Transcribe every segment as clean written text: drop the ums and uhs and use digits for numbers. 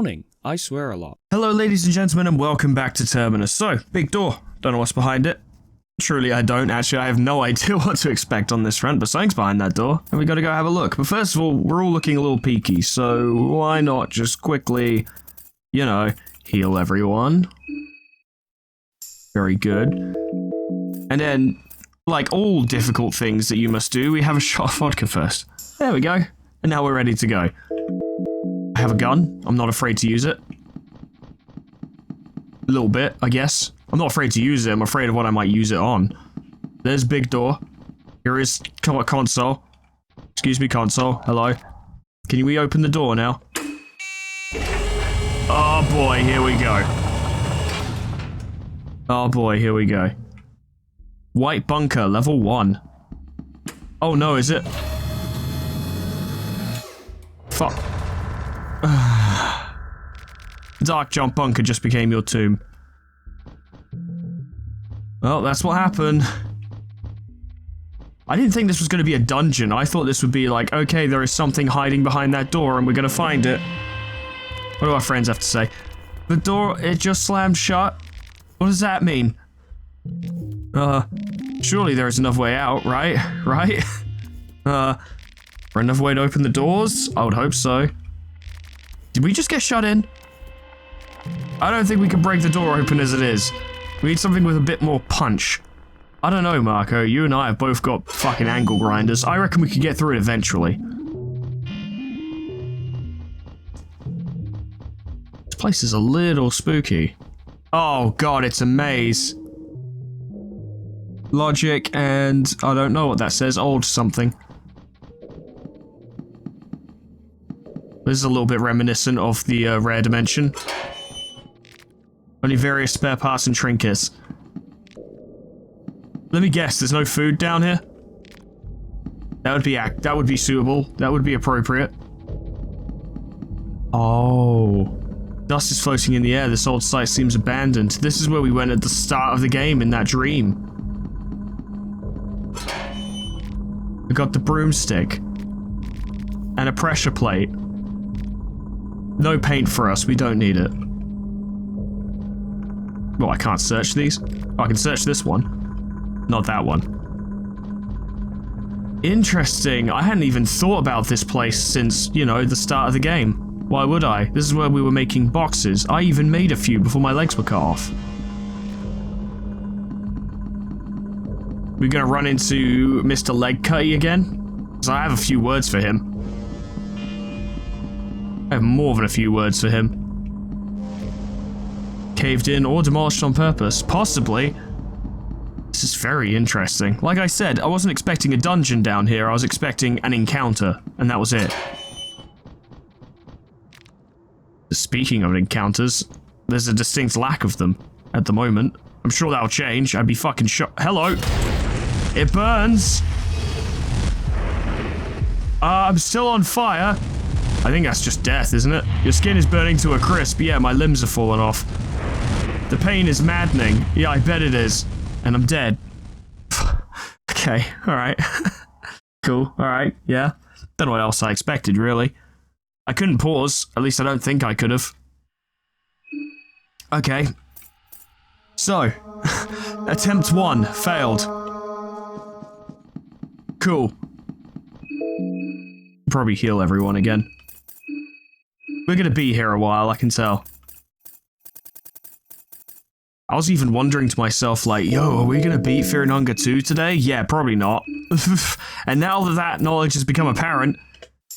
Warning, I swear a lot. Hello ladies and gentlemen and welcome back to Termina. So, big door. Don't know what's behind it. Truly I don't. Actually, I have no idea what to expect on this front, but something's behind that door. And we gotta go have a look. But first of all, we're all looking a little peaky, so why not just quickly, you know, heal everyone. Very good. And then, like all difficult things that you must do, we have a shot of vodka first. There we go. And now we're ready to go. I have a gun. I'm not afraid to use it. A little bit, I guess. I'm not afraid to use it. I'm afraid of what I might use it on. There's big door. Here is console. Excuse me, console. Hello. Can we open the door now? Oh boy, here we go. Oh boy, here we go. White bunker, level 1. Oh no, is it? Fuck. Dark jump bunker just became your tomb. Well, that's what happened. I didn't think this was going to be a dungeon. I thought this would be like, okay, there is something hiding behind that door and we're going to find it. What do our friends have to say? The door, it just slammed shut? What does that mean? Surely there is another way out, right? Right? Another way to open the doors? I would hope so. Did we just get shut in? I don't think we can break the door open as it is. We need something with a bit more punch. I don't know, Marco. You and I have both got fucking angle grinders. I reckon we could get through it eventually. This place is a little spooky. Oh god, it's a maze. Logic and... I don't know what that says. Old something. This is a little bit reminiscent of the rare dimension. Only various spare parts and trinkets. Let me guess, there's no food down here? That would be suitable. That would be appropriate. Oh. Dust is floating in the air. This old site seems abandoned. This is where we went at the start of the game in that dream. I got the broomstick. And a pressure plate. No paint for us, we don't need it. Well, I can't search these. Oh, I can search this one. Not that one. Interesting. I hadn't even thought about this place since, you know, the start of the game. Why would I? This is where we were making boxes. I even made a few before my legs were cut off. We're gonna run into Mr. Leg Cutty again? Because I have a few words for him. I have more than a few words for him. Caved in or demolished on purpose. Possibly. This is very interesting. Like I said, I wasn't expecting a dungeon down here. I was expecting an encounter, and that was it. Speaking of encounters, there's a distinct lack of them at the moment. I'm sure that'll change. I'd be fucking shocked. Hello! It burns! I'm still on fire. I think that's just death, isn't it? Your skin is burning to a crisp. Yeah, my limbs are falling off. The pain is maddening. Yeah, I bet it is. And I'm dead. Okay, alright. Cool, alright, yeah. Don't know what else I expected, really. I couldn't pause. At least I don't think I could have. Okay. So. Attempt 1. Failed. Cool. Probably heal everyone again. We're gonna be here a while, I can tell. I was even wondering to myself, like, yo, are we gonna beat Fear and Hunger 2 today? Yeah, probably not. And now that that knowledge has become apparent,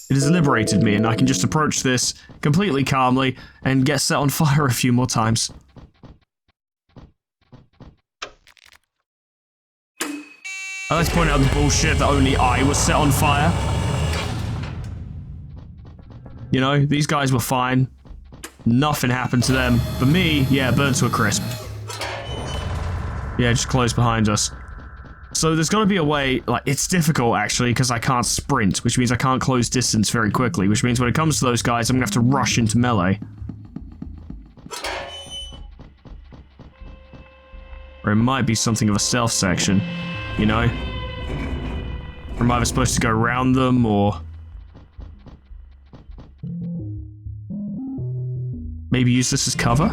it has liberated me, and I can just approach this completely calmly and get set on fire a few more times. I like to point out the bullshit that only I was set on fire. You know, these guys were fine. Nothing happened to them. But me, yeah, burned to a crisp. Yeah, just close behind us. So there's gotta be a way, like, it's difficult actually, because I can't sprint, which means I can't close distance very quickly, which means when it comes to those guys, I'm gonna have to rush into melee. Or it might be something of a stealth section, you know? Or am I either supposed to go around them, or... Maybe use this as cover?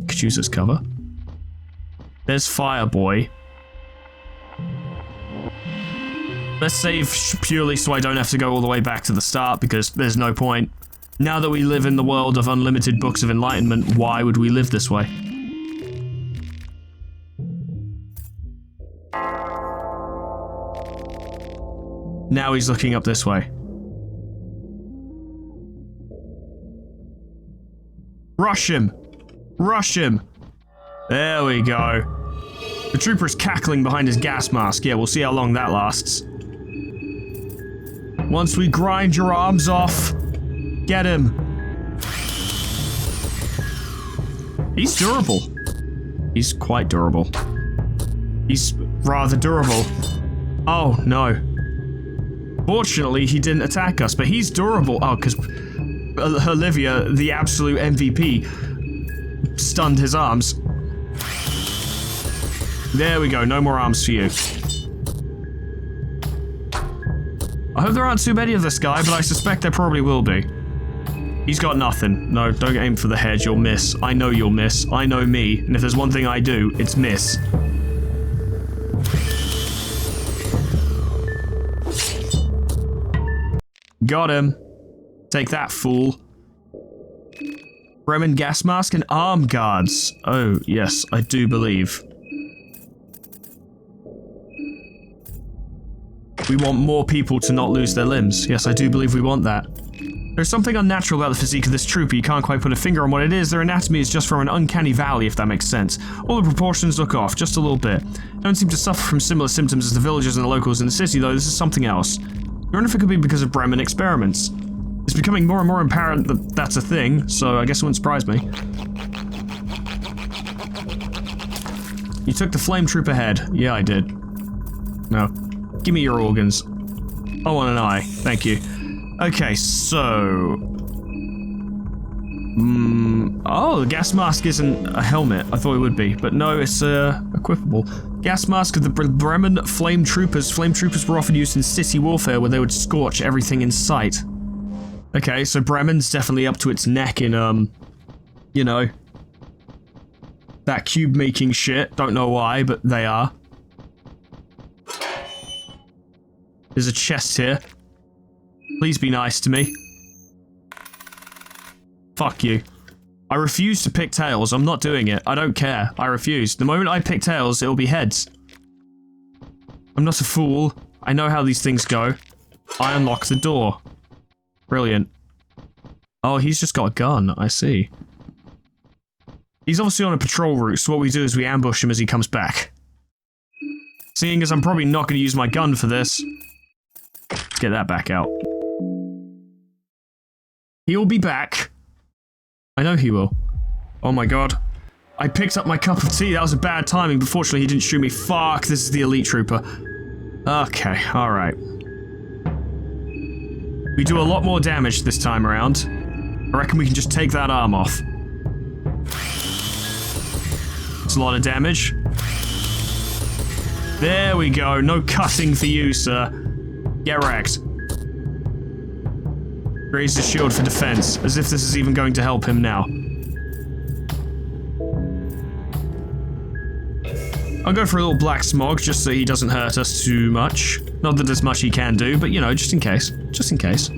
Could use as cover. There's Fireboy. Let's save purely so I don't have to go all the way back to the start, because there's no point. Now that we live in the world of unlimited books of enlightenment, why would we live this way? Now he's looking up this way. Rush him! Rush him! There we go. The trooper's cackling behind his gas mask. Yeah, we'll see how long that lasts. Once we grind your arms off, get him. He's durable. He's quite durable. He's rather durable. Oh, no. Fortunately, he didn't attack us, but he's durable. Oh, because Olivia, the absolute MVP, stunned his arms. There we go, no more arms for you. I hope there aren't too many of this guy, but I suspect there probably will be. He's got nothing. No, don't aim for the head, you'll miss. I know you'll miss. I know me, and if there's one thing I do, it's miss. Got him. Take that, fool. Bremen gas mask and arm guards. Oh, yes, I do believe. We want more people to not lose their limbs. Yes, I do believe we want that. There's something unnatural about the physique of this trooper. You can't quite put a finger on what it is. Their anatomy is just from an uncanny valley, if that makes sense. All the proportions look off, just a little bit. They don't seem to suffer from similar symptoms as the villagers and the locals in the city, though. This is something else. I wonder if it could be because of Bremen experiments. It's becoming more and more apparent that that's a thing, so I guess it wouldn't surprise me. You took the flame trooper head. Yeah, I did. No. Give me your organs. I want an eye. Thank you. Okay, so... oh, the gas mask isn't a helmet. I thought it would be, but no, it's equipable. Gas mask of the Bremen flame troopers. Flame troopers were often used in city warfare where they would scorch everything in sight. Okay, so Bremen's definitely up to its neck in, you know, that cube making shit. Don't know why, but they are. There's a chest here. Please be nice to me. Fuck you. I refuse to pick tails. I'm not doing it. I don't care. I refuse. The moment I pick tails, it'll be heads. I'm not a fool. I know how these things go. I unlock the door. Brilliant. Oh, he's just got a gun. I see. He's obviously on a patrol route, so what we do is we ambush him as he comes back. Seeing as I'm probably not going to use my gun for this, let's get that back out. He'll be back. I know he will. Oh my god. I picked up my cup of tea. That was a bad timing, but fortunately he didn't shoot me. Fuck, this is the elite trooper. Okay, alright. We do a lot more damage this time around. I reckon we can just take that arm off. It's a lot of damage. There we go. No cutting for you, sir. Get wrecked. Raise the shield for defense, as if this is even going to help him now. I'll go for a little black smog, just so he doesn't hurt us too much. Not that there's much he can do, but you know, just in case. Just in case.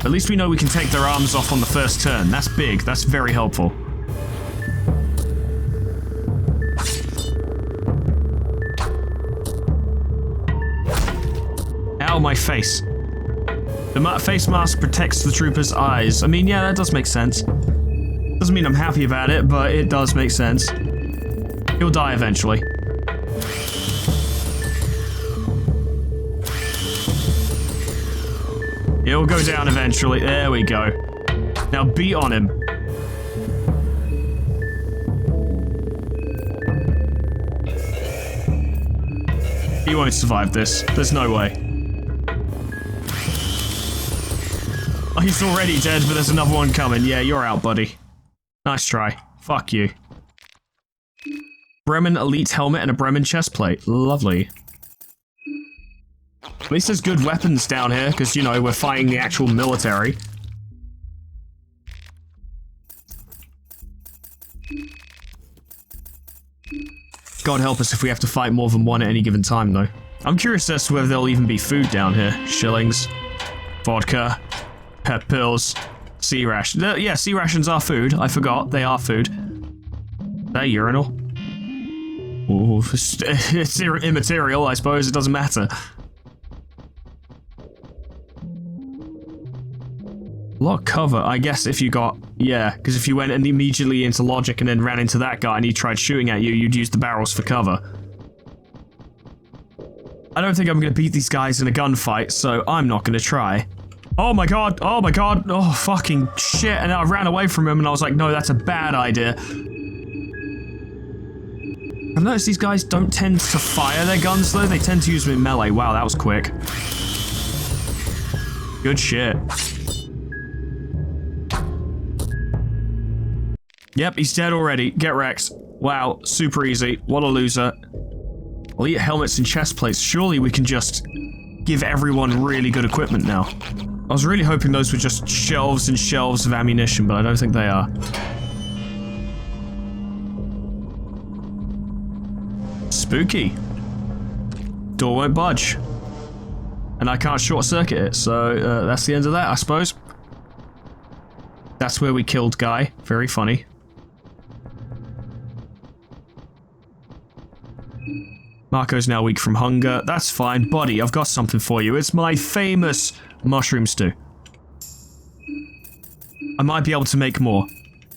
At least we know we can take their arms off on the first turn. That's big. That's very helpful. Ow, my face. The face mask protects the trooper's eyes. I mean, yeah, that does make sense. Doesn't mean I'm happy about it, but it does make sense. He'll die eventually. He'll go down eventually. There we go. Now beat on him. He won't survive this. There's no way. Oh, he's already dead, but there's another one coming. Yeah, you're out, buddy. Nice try. Fuck you. Bremen elite helmet and a Bremen chest plate. Lovely. At least there's good weapons down here, because, you know, we're fighting the actual military. God help us if we have to fight more than one at any given time, though. I'm curious as to whether there'll even be food down here. Shillings, vodka, pep pills, sea rations. Yeah, sea rations are food. I forgot. They are food. Is that a urinal? Ooh, it's immaterial, I suppose. It doesn't matter. A lot of cover, I guess, if you got... Yeah, because if you went immediately into logic and then ran into that guy and he tried shooting at you, you'd use the barrels for cover. I don't think I'm going to beat these guys in a gunfight, so I'm not going to try. Oh my god, oh fucking shit, and I ran away from him and I was like, no, that's a bad idea. I've noticed these guys don't tend to fire their guns though, they tend to use them in melee. Wow, that was quick. Good shit. Yep, he's dead already. Get wrecked. Wow, super easy. What a loser. Elite helmets and chest plates. Surely we can just give everyone really good equipment now. I was really hoping those were just shelves and shelves of ammunition, but I don't think they are. Spooky. Door won't budge. And I can't short circuit it, so that's the end of that, I suppose. That's where we killed Guy. Very funny. Marco's now weak from hunger. That's fine. Buddy, I've got something for you. It's my famous mushroom stew. I might be able to make more.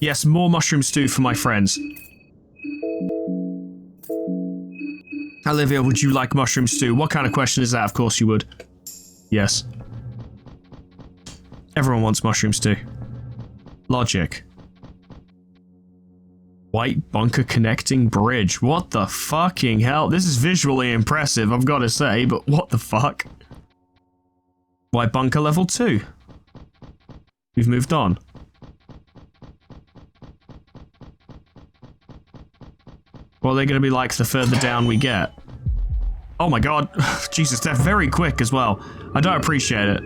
Yes, more mushroom stew for my friends. Olivia, would you like mushroom stew? What kind of question is that? Of course you would. Yes. Everyone wants mushroom stew. Logic. White bunker connecting bridge. What the fucking hell? This is visually impressive, I've got to say, but what the fuck? White bunker level 2. We've moved on. What are they going to be like the further down we get? Oh my god. Jesus, they're very quick as well. I don't appreciate it.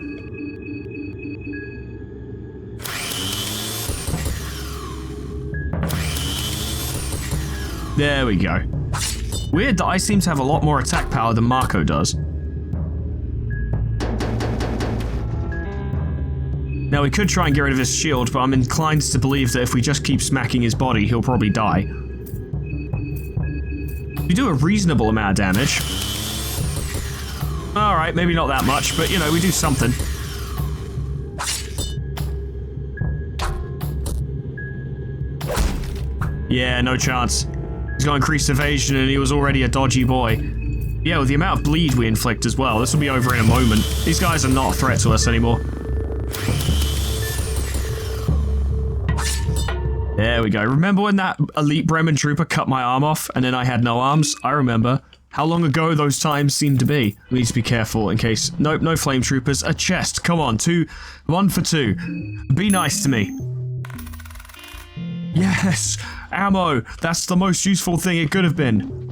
There we go. Weird that I seem to have a lot more attack power than Marco does. Now we could try and get rid of his shield, but I'm inclined to believe that if we just keep smacking his body, he'll probably die. We do a reasonable amount of damage. Alright, maybe not that much, but you know, we do something. Yeah, no chance. He's got increased evasion and he was already a dodgy boy. Yeah, with the amount of bleed we inflict as well, this will be over in a moment. These guys are not a threat to us anymore. There we go. Remember when that elite Bremen trooper cut my arm off and then I had no arms? I remember. How long ago those times seem to be. We need to be careful in case... Nope, no flame troopers. A chest. Come on, 1 for 2. Be nice to me. Yes! Ammo! That's the most useful thing it could have been.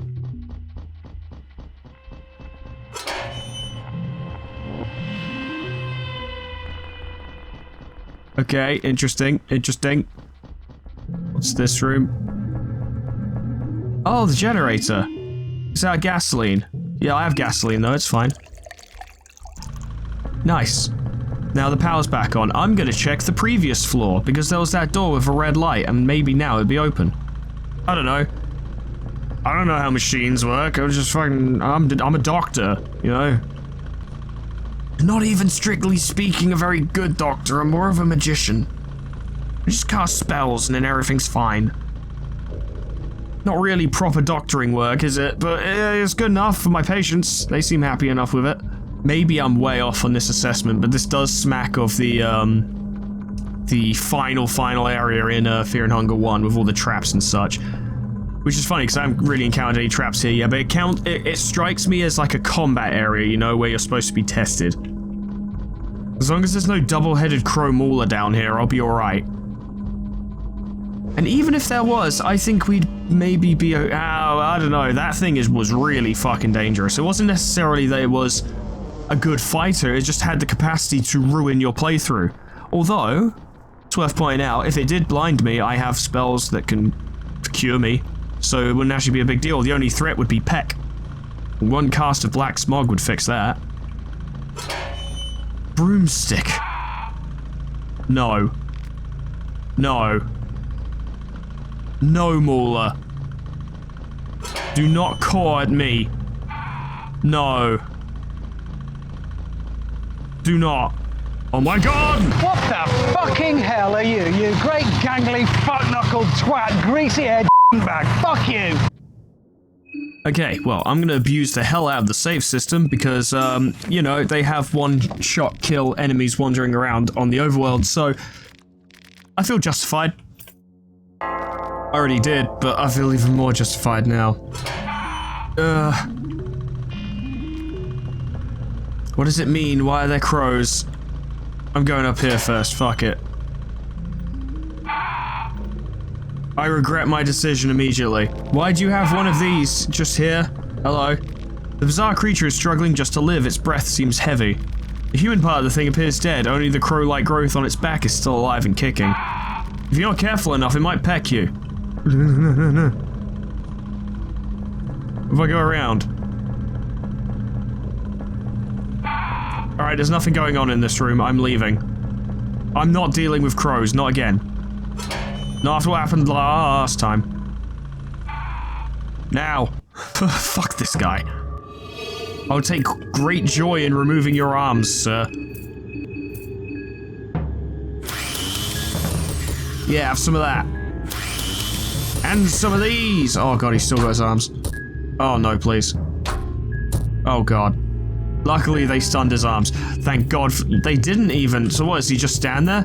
Okay, interesting, interesting. What's this room? Oh, the generator. Is that gasoline? Yeah, I have gasoline though, it's fine. Nice. Now the power's back on. I'm gonna check the previous floor, because there was that door with a red light, and maybe now it'd be open. I don't know. I don't know how machines work. I'm just fucking... I'm a doctor, you know? Not even strictly speaking a very good doctor. I'm more of a magician. I just cast spells and then everything's fine. Not really proper doctoring work, is it? But it's good enough for my patients. They seem happy enough with it. Maybe I'm way off on this assessment, but this does smack of the final area in Fear and Hunger 1 with all the traps and such. Which is funny, because I haven't really encountered any traps here yet, but it strikes me as like a combat area, you know, where you're supposed to be tested. As long as there's no double-headed crow mauler down here, I'll be alright. And even if there was, I think we'd maybe be... I don't know, that thing was really fucking dangerous. It wasn't necessarily that it was a good fighter, it just had the capacity to ruin your playthrough. Although, it's worth pointing out, if it did blind me, I have spells that can cure me, so it wouldn't actually be a big deal. The only threat would be Peck. One cast of Black Smog would fix that. Broomstick. No. No. No, Mauler. Do not caw at me. No. Do not. Oh my god! What the fucking hell are you, you great gangly fuck-knuckled twat, greasy-haired bag? Fuck you! Okay, well, I'm gonna abuse the hell out of the save system because, you know, they have one-shot kill enemies wandering around on the overworld, so I feel justified. I already did, but I feel even more justified now. What does it mean? Why are there crows? I'm going up here first, fuck it. I regret my decision immediately. Why do you have one of these just here? Hello? The bizarre creature is struggling just to live, its breath seems heavy. The human part of the thing appears dead, only the crow-like growth on its back is still alive and kicking. If you're not careful enough, it might peck you. No. If I go around. Alright, there's nothing going on in this room, I'm leaving. I'm not dealing with crows, not again. Not after what happened last time. Now. Fuck this guy. I'll take great joy in removing your arms, sir. Yeah, have some of that. And some of these! Oh god, he's still got his arms. Oh no, please. Oh god. Luckily they stunned his arms. Thank god they didn't even. So what, does he just stand there?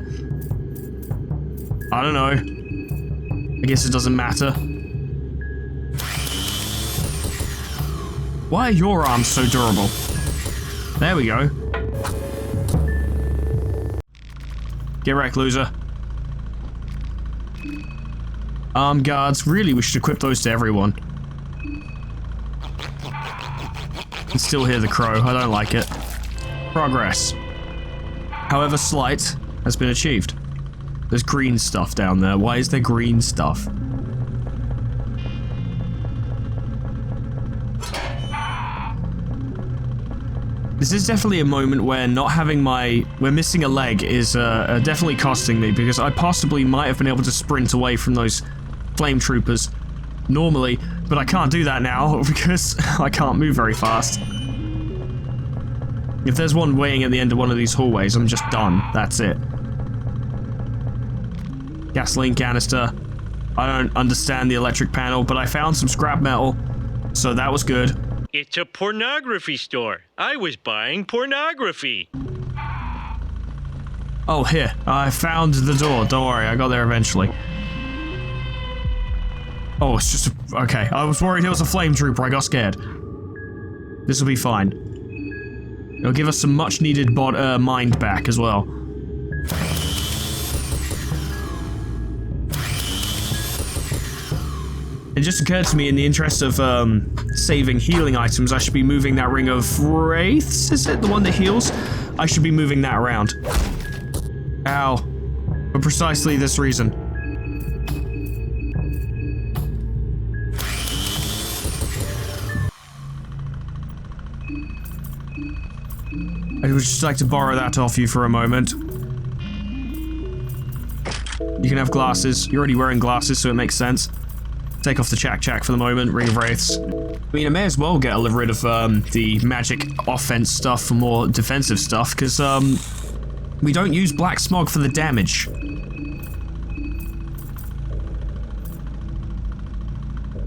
I don't know. I guess it doesn't matter. Why are your arms so durable? There we go. Get wrecked, loser. Arm guards. Really, we should equip those to everyone. Can still hear the crow. I don't like it. Progress, however slight, has been achieved. There's green stuff down there. Why is there green stuff? This is definitely a moment where not having where missing a leg is definitely costing me, because I possibly might have been able to sprint away from those flame troopers normally, but I can't do that now because I can't move very fast. If there's one waiting at the end of one of these hallways, I'm just done. That's it. Gasoline canister. I don't understand the electric panel, but I found some scrap metal, so that was good. It's a pornography store. I was buying pornography. Oh, here. I found the door. Don't worry, I got there eventually. Oh, it's just a... Okay, I was worried it was a flame trooper. I got scared. This will be fine. It'll give us some much-needed mind back as well. It just occurred to me, in the interest of saving healing items, I should be moving that ring of wraiths. Is it the one that heals? I should be moving that around. Ow. For precisely this reason. I would just like to borrow that off you for a moment. You can have glasses. You're already wearing glasses, so it makes sense. Take off the Chak for the moment. Ring of Wraiths. I mean, I may as well get rid of the magic offense stuff for more defensive stuff, because we don't use Black Smog for the damage.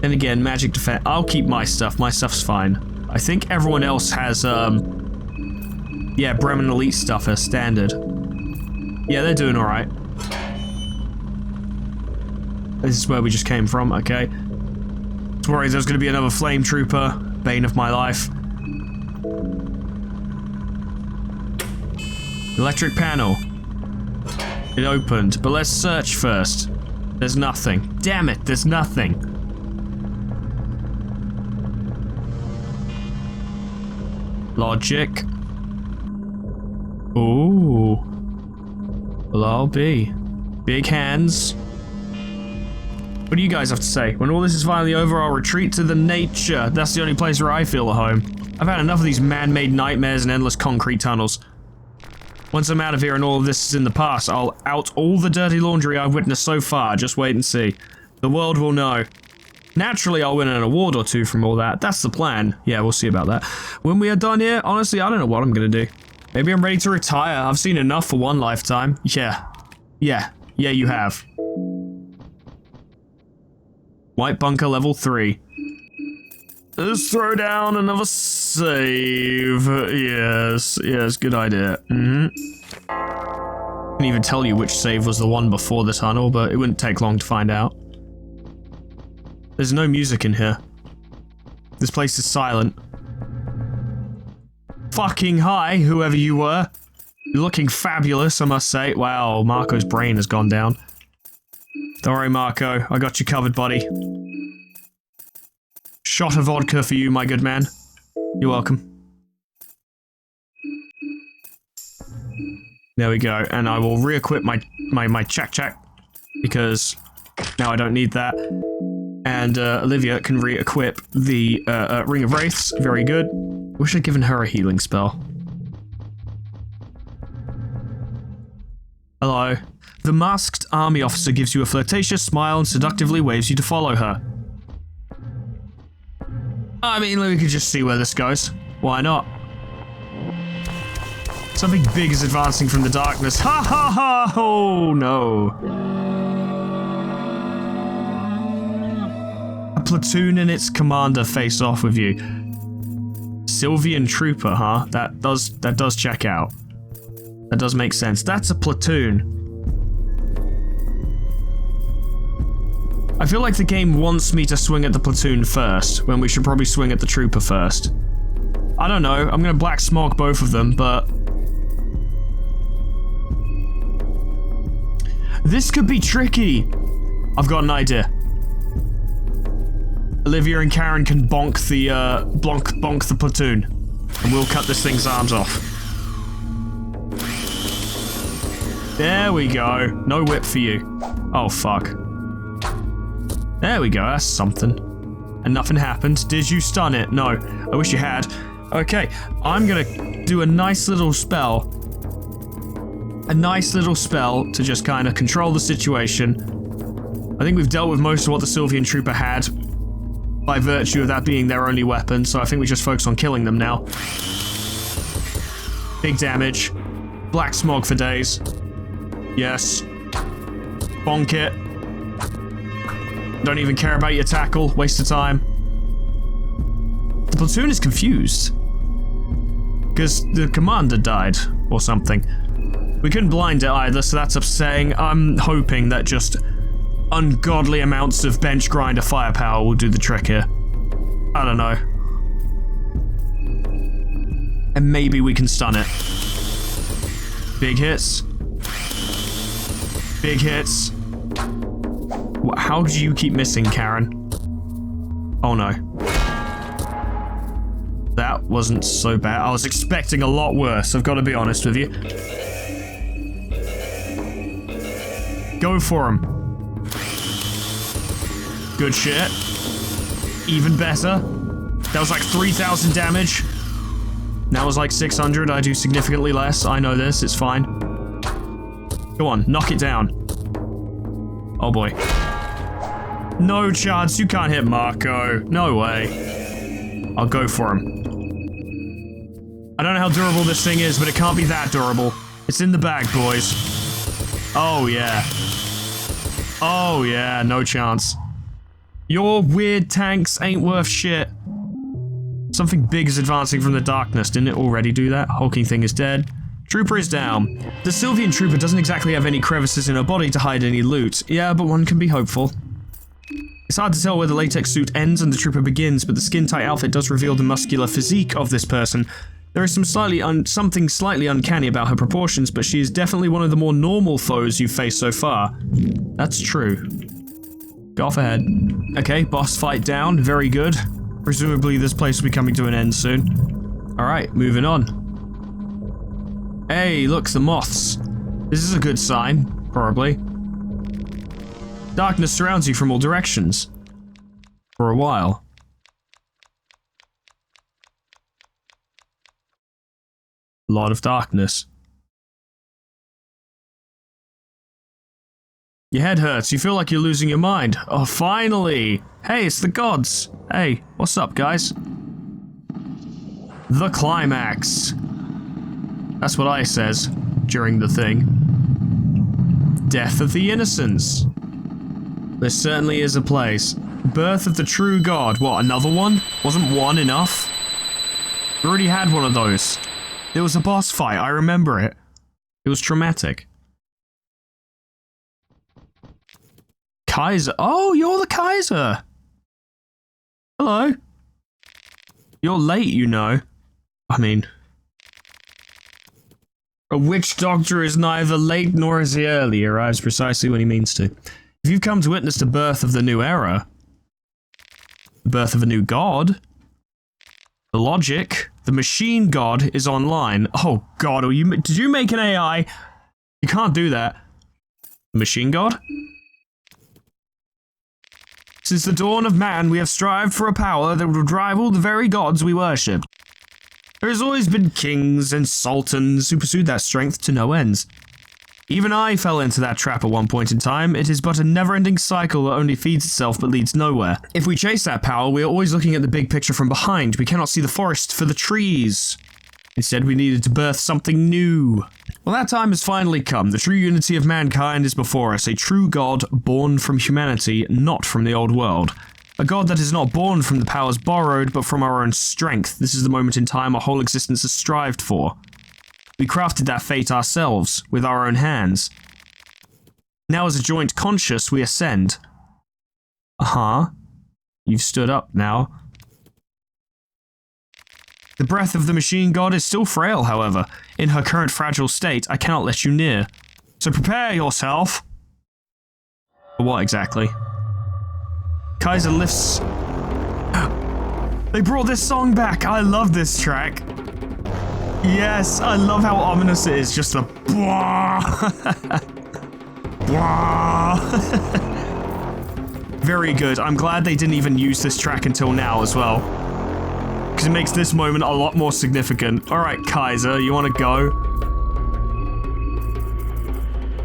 And again, magic defense. I'll keep my stuff. My stuff's fine. I think everyone else has yeah, Bremen Elite stuff as standard. Yeah, they're doing alright. This is where we just came from, okay. Don't worry, there's gonna be another flame trooper. Bane of my life. Electric panel. It opened, but let's search first. There's nothing. Damn it, there's nothing. Logic. Ooh. Well, I'll be. Big hands. What do you guys have to say? When all this is finally over, I'll retreat to the nature. That's the only place where I feel at home. I've had enough of these man-made nightmares and endless concrete tunnels. Once I'm out of here and all of this is in the past, I'll out all the dirty laundry I've witnessed so far. Just wait and see. The world will know. Naturally, I'll win an award or two from all that. That's the plan. Yeah, we'll see about that. When we are done here, honestly, I don't know what I'm gonna do. Maybe I'm ready to retire. I've seen enough for one lifetime. Yeah, you have. White bunker level 3. Let's throw down another save. Yes, good idea. I can't even tell you which save was the one before the tunnel, but it wouldn't take long to find out. There's no music in here. This place is silent. Fucking hi, whoever you were. You're looking fabulous, I must say. Wow, Marco's brain has gone down. Don't worry, Marco. I got you covered, buddy. Shot of vodka for you, my good man. You're welcome. There we go, and I will re-equip my check, because now I don't need that. And Olivia can re-equip the Ring of Wraiths. Very good. Wish I'd given her a healing spell. Hello. The masked army officer gives you a flirtatious smile and seductively waves you to follow her. I mean, we could just see where this goes. Why not? Something big is advancing from the darkness. Ha ha ha! Oh no. A platoon and its commander face off with you. Sylvian trooper, huh? That does check out. That does make sense. That's a platoon. I feel like the game wants me to swing at the platoon first, when we should probably swing at the trooper first. I don't know, I'm gonna black smog both of them, but... this could be tricky! I've got an idea. Olivia and Karen can bonk the platoon, and we'll cut this thing's arms off. There we go. No whip for you. Oh, fuck. There we go, that's something. And nothing happened. Did you stun it? No. I wish you had. Okay, I'm gonna do a nice little spell. A nice little spell to just kind of control the situation. I think we've dealt with most of what the Sylvian trooper had by virtue of that being their only weapon, so I think we just focus on killing them now. Big damage. Black smog for days. Yes. Bonk it. Don't even care about your tackle. Waste of time. The platoon is confused. Because the commander died, or something. We couldn't blind it either, so that's upsetting. I'm hoping that just ungodly amounts of bench grinder firepower will do the trick here. I don't know. And maybe we can stun it. Big hits. Big hits. How do you keep missing, Karen? Oh no. That wasn't so bad. I was expecting a lot worse, I've got to be honest with you. Go for him. Good shit. Even better. That was like 3,000 damage. That was like 600. I do significantly less. I know this. It's fine. Go on. Knock it down. Oh boy. No chance. You can't hit Marco. No way. I'll go for him. I don't know how durable this thing is, but it can't be that durable. It's in the bag, boys. Oh yeah. Oh yeah. No chance. Your weird tanks ain't worth shit. Something big is advancing from the darkness. Didn't it already do that? Hulking thing is dead. Trooper is down. The Sylvian trooper doesn't exactly have any crevices in her body to hide any loot. Yeah, but one can be hopeful. It's hard to tell where the latex suit ends and the trooper begins, but the skin-tight outfit does reveal the muscular physique of this person. There is something slightly uncanny about her proportions, but she is definitely one of the more normal foes you've faced so far. That's true. Go off ahead. Okay, boss fight down. Very good. Presumably this place will be coming to an end soon. Alright, moving on. Hey, look, the moths. This is a good sign, probably. Darkness surrounds you from all directions. For a while. A lot of darkness. Your head hurts, you feel like you're losing your mind. Oh, finally! Hey, it's the gods! Hey, what's up, guys? The climax. That's what I says during the thing. Death of the Innocence. There certainly is a place. Birth of the true god. What, another one? Wasn't one enough? We already had one of those. It was a boss fight, I remember it. It was traumatic. Kaiser. Oh, you're the Kaiser. Hello. You're late, you know. I mean... A witch doctor is neither late nor is he early. He arrives precisely when he means to. If you've come to witness the birth of the new era, the birth of a new god, the logic, the machine god is online. Oh god, did you make an AI? You can't do that. The machine god? Since the dawn of man, we have strived for a power that would rival the very gods we worship. There has always been kings and sultans who pursued that strength to no ends. Even I fell into that trap at one point in time. It is but a never-ending cycle that only feeds itself but leads nowhere. If we chase that power, we are always looking at the big picture from behind. We cannot see the forest for the trees. Instead, we needed to birth something new. Well, that time has finally come. The true unity of mankind is before us. A true god born from humanity, not from the old world. A god that is not born from the powers borrowed, but from our own strength. This is the moment in time our whole existence has strived for. We crafted that fate ourselves, with our own hands. Now as a joint conscious, we ascend. Uh-huh. You've stood up now. The breath of the machine god is still frail, however. In her current fragile state, I cannot let you near. So prepare yourself. For what exactly? Kaiser lifts... They brought this song back! I love this track! Yes, I love how ominous it is, just a... Very good, I'm glad they didn't even use this track until now as well. Because it makes this moment a lot more significant. Alright, Kaiser, you wanna go?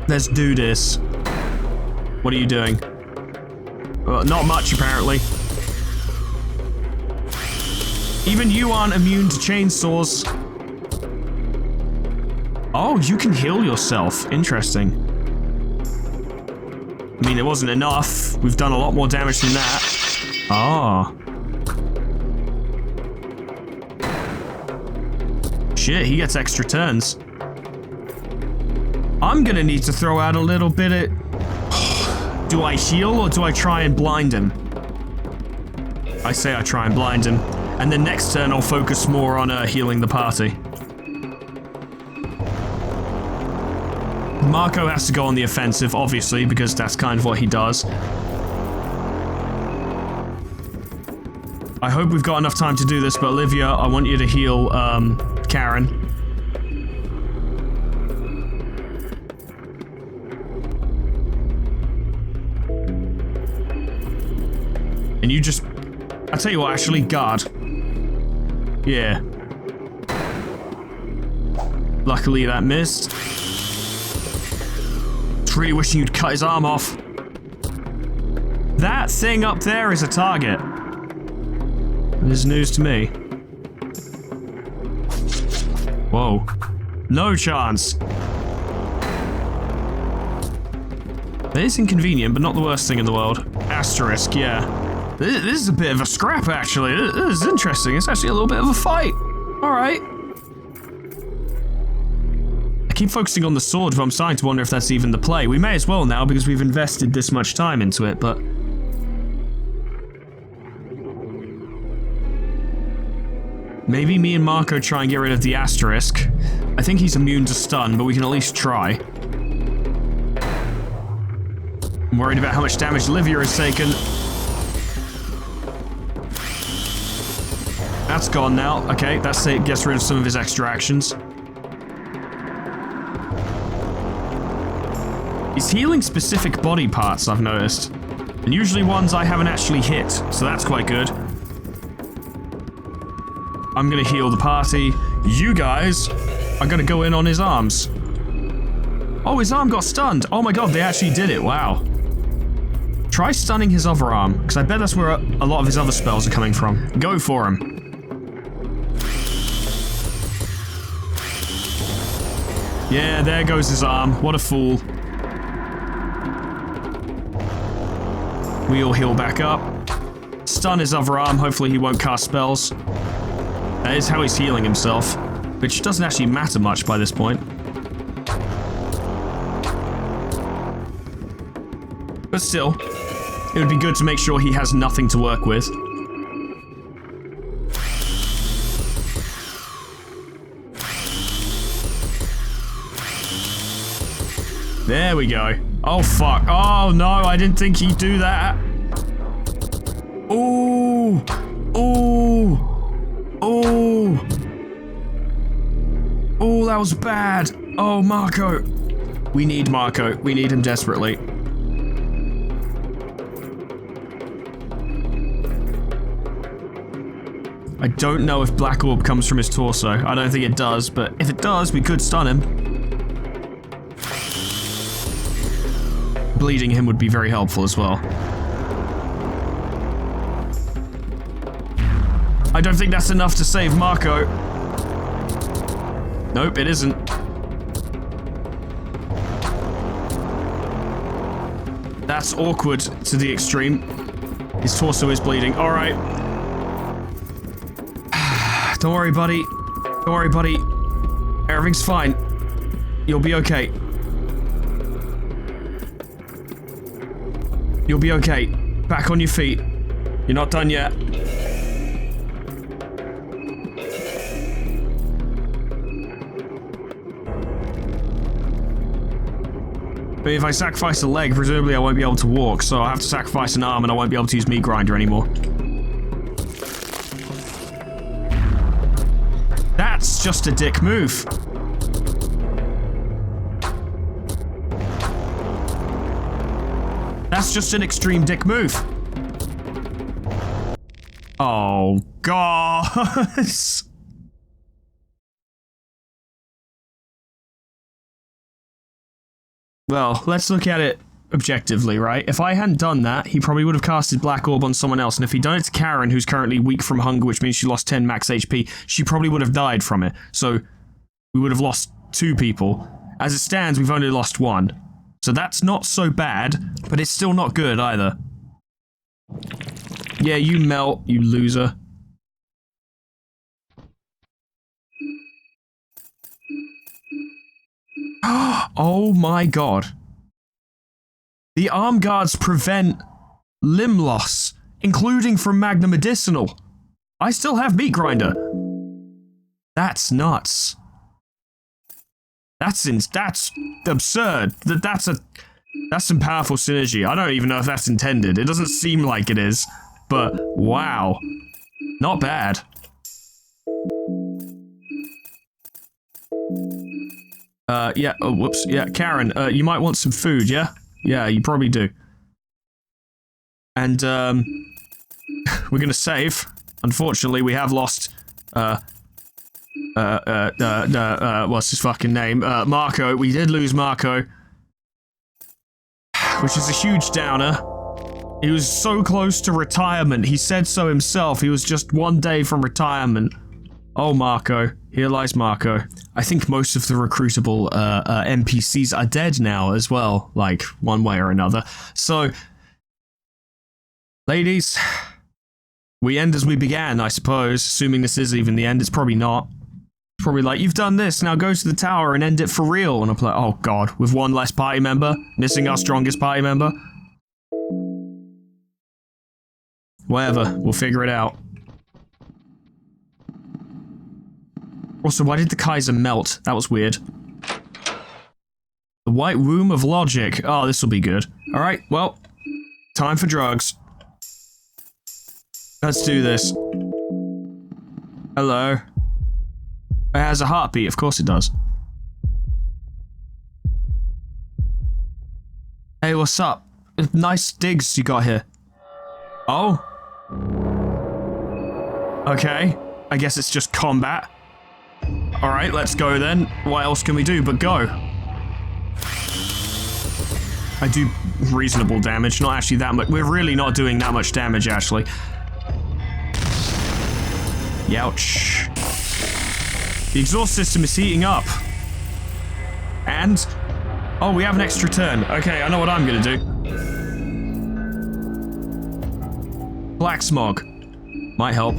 Let's do this. What are you doing? Not much, apparently. Even you aren't immune to chainsaws. Oh, you can heal yourself. Interesting. I mean, it wasn't enough. We've done a lot more damage than that. Ah. Shit, he gets extra turns. I'm gonna need to throw out a little bit of... Do I heal or do I try and blind him? I say I try and blind him. And then next turn I'll focus more on healing the party. Marco has to go on the offensive, obviously, because that's kind of what he does. I hope we've got enough time to do this, but Olivia, I want you to heal, Karen. And you just... I'll tell you what, actually, guard. Yeah. Luckily that missed. Just really wishing you'd cut his arm off. That thing up there is a target. This is news to me. Whoa. No chance. It is inconvenient, but not the worst thing in the world. Asterisk, yeah. This is a bit of a scrap, actually. This is interesting. It's actually a little bit of a fight. Alright. I keep focusing on the sword, but I'm starting to wonder if that's even the play. We may as well now, because we've invested this much time into it, but... Maybe me and Marco try and get rid of the asterisk. I think he's immune to stun, but we can at least try. I'm worried about how much damage Olivia has taken. That's gone now. Okay, that's it. Gets rid of some of his extra actions. He's healing specific body parts, I've noticed. And usually ones I haven't actually hit, so that's quite good. I'm gonna heal the party. You guys are gonna go in on his arms. Oh, his arm got stunned. Oh my god, they actually did it. Wow. Try stunning his other arm, because I bet that's where a lot of his other spells are coming from. Go for him. Yeah, there goes his arm. What a fool. We all heal back up. Stun his other arm. Hopefully he won't cast spells. That is how he's healing himself, which doesn't actually matter much by this point. But still, it would be good to make sure he has nothing to work with. There we go. Oh fuck. Oh no, I didn't think he'd do that. Ooh. Ooh. Ooh. Oh, that was bad. Oh, Marco. We need Marco. We need him desperately. I don't know if Black Orb comes from his torso. I don't think it does, but if it does, we could stun him. Bleeding him would be very helpful as well. I don't think that's enough to save Marco. Nope, it isn't. That's awkward to the extreme. His torso is bleeding. Alright. Don't worry, buddy. Don't worry, buddy. Everything's fine. You'll be okay. You'll be okay. Back on your feet. You're not done yet. But if I sacrifice a leg, presumably I won't be able to walk, so I'll have to sacrifice an arm and I won't be able to use meat grinder anymore. That's just a dick move. That's just an extreme dick move. Oh, God. Well, let's look at it objectively, right? If I hadn't done that, he probably would have casted Black Orb on someone else, and if he'd done it to Karen, who's currently weak from hunger, which means she lost 10 max HP, she probably would have died from it. So, we would have lost 2 people. As it stands, we've only lost 1. So that's not so bad, but it's still not good either. Yeah, you melt, you loser. Oh my god. The arm guards prevent limb loss, including from Magna Medicinal. I still have meat grinder. That's nuts. That's absurd. That's some powerful synergy. I don't even know if that's intended. It doesn't seem like it is, but wow. Not bad. Yeah, oh, whoops. Yeah, Karen, you might want some food, yeah? Yeah, you probably do. And, we're gonna save. Unfortunately, we have lost, what's his fucking name? Marco. We did lose Marco. Which is a huge downer. He was so close to retirement. He said so himself. He was just 1 day from retirement. Oh, Marco. Here lies Marco. I think most of the recruitable NPCs are dead now as well, like, one way or another. So, ladies, we end as we began, I suppose, assuming this is even the end. It's probably not. It's probably like, you've done this, now go to the tower and end it for real. And I'm like, oh god, with 1 less party member, missing our strongest party member. Whatever, we'll figure it out. Also, why did the Kaiser melt? That was weird. The White Room of Logic. Oh, this will be good. Alright, well, time for drugs. Let's do this. Hello. It has a heartbeat, of course it does. Hey, what's up? Nice digs you got here. Oh? Okay. I guess it's just combat. Alright, let's go then. What else can we do but go? I do reasonable damage, not actually that much. We're really not doing that much damage, actually. Youch. The exhaust system is heating up. And... oh, we have an extra turn. Okay, I know what I'm gonna do. Black smog. Might help.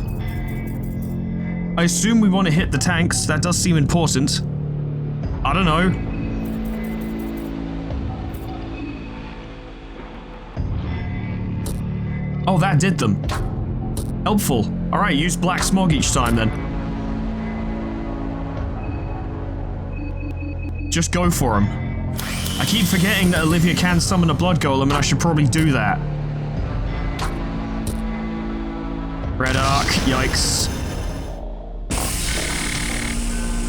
I assume we want to hit the tanks. That does seem important. I don't know. Oh, that did them. Helpful. Alright, use black smog each time then. Just go for him. I keep forgetting that Olivia can summon a blood golem, and I should probably do that. Red arc, yikes.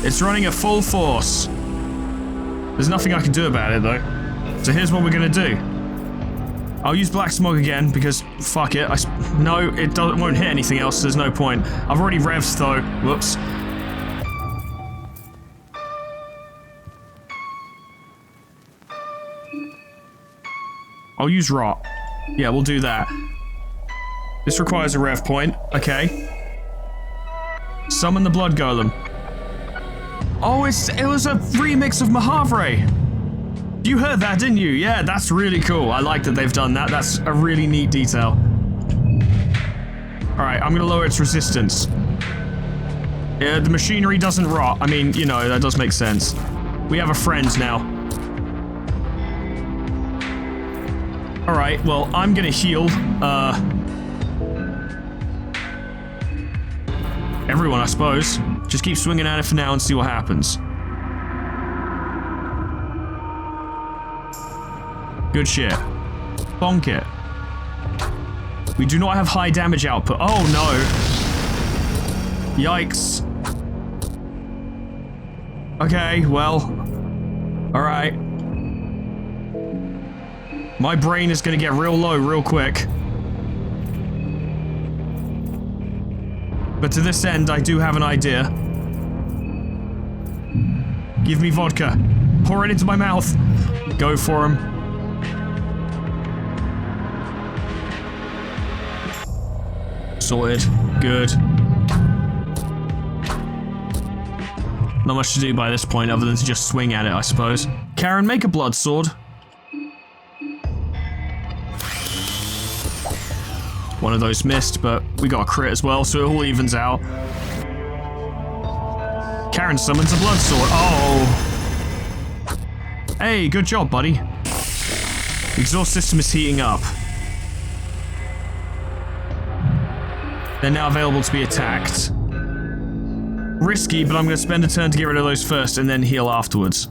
It's running at full force. There's nothing I can do about it though. So here's what we're gonna do. I'll use black smog again because fuck it. No, it won't hit anything else. So there's no point. I've already revved though. Whoops. I'll use rot. Yeah, we'll do that. This requires a rev point. Okay. Summon the blood golem. Oh, it was a remix of Mahavre. You heard that, didn't you? Yeah, that's really cool. I like that they've done that. That's a really neat detail. Alright, I'm gonna lower its resistance. Yeah, the machinery doesn't rot. I mean, you know, that does make sense. We have a friend now. Alright, well, I'm gonna heal, everyone, I suppose. Just keep swinging at it for now and see what happens. Good shit. Bonk it. We do not have high damage output. Oh, no. Yikes. Okay, well. Alright. My brain is gonna get real low real quick. But to this end, I do have an idea. Give me vodka. Pour it into my mouth. Go for him. Sorted. Good. Not much to do by this point other than to just swing at it, I suppose. Karen, make a blood sword. One of those missed, but we got a crit as well, so it all evens out. Karen summons a blood sword. Oh! Hey, good job, buddy. The exhaust system is heating up. They're now available to be attacked. Risky, but I'm going to spend a turn to get rid of those first and then heal afterwards.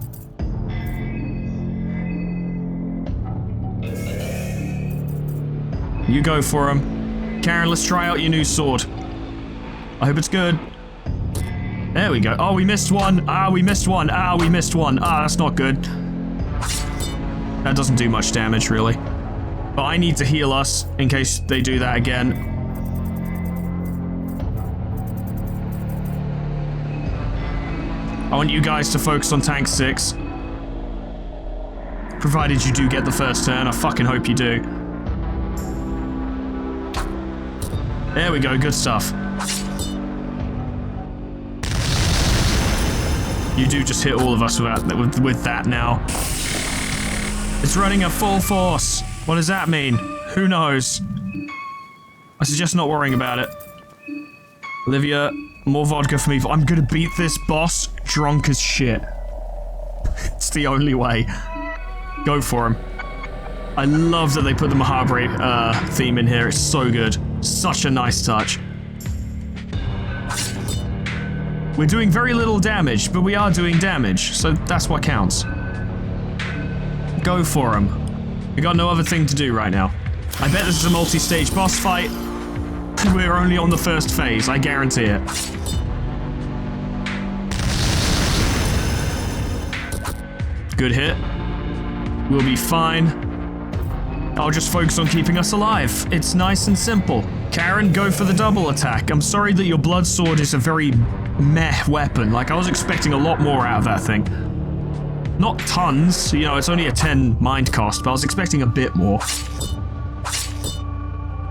You go for him. Karen, let's try out your new sword. I hope it's good. There we go. Oh, we missed one. Ah, we missed one. Ah, we missed one. Ah, that's not good. That doesn't do much damage, really. But I need to heal us in case they do that again. I want you guys to focus on tank 6. Provided you do get the first turn. I fucking hope you do. There we go, good stuff. You do just hit all of us with that now. It's running at full force. What does that mean? Who knows? I suggest not worrying about it. Olivia, more vodka for me. I'm gonna beat this boss drunk as shit. It's the only way. Go for him. I love that they put the Mahabharata theme in here. It's so good. Such a nice touch. We're doing very little damage, but we are doing damage, so that's what counts. Go for him. We got no other thing to do right now. I bet this is a multi-stage boss fight. We're only on the first phase, I guarantee it. Good hit. We'll be fine. I'll just focus on keeping us alive. It's nice and simple. Karen, go for the double attack. I'm sorry that your blood sword is a very meh weapon. Like, I was expecting a lot more out of that thing. Not tons, you know, it's only a 10 mind cost, but I was expecting a bit more.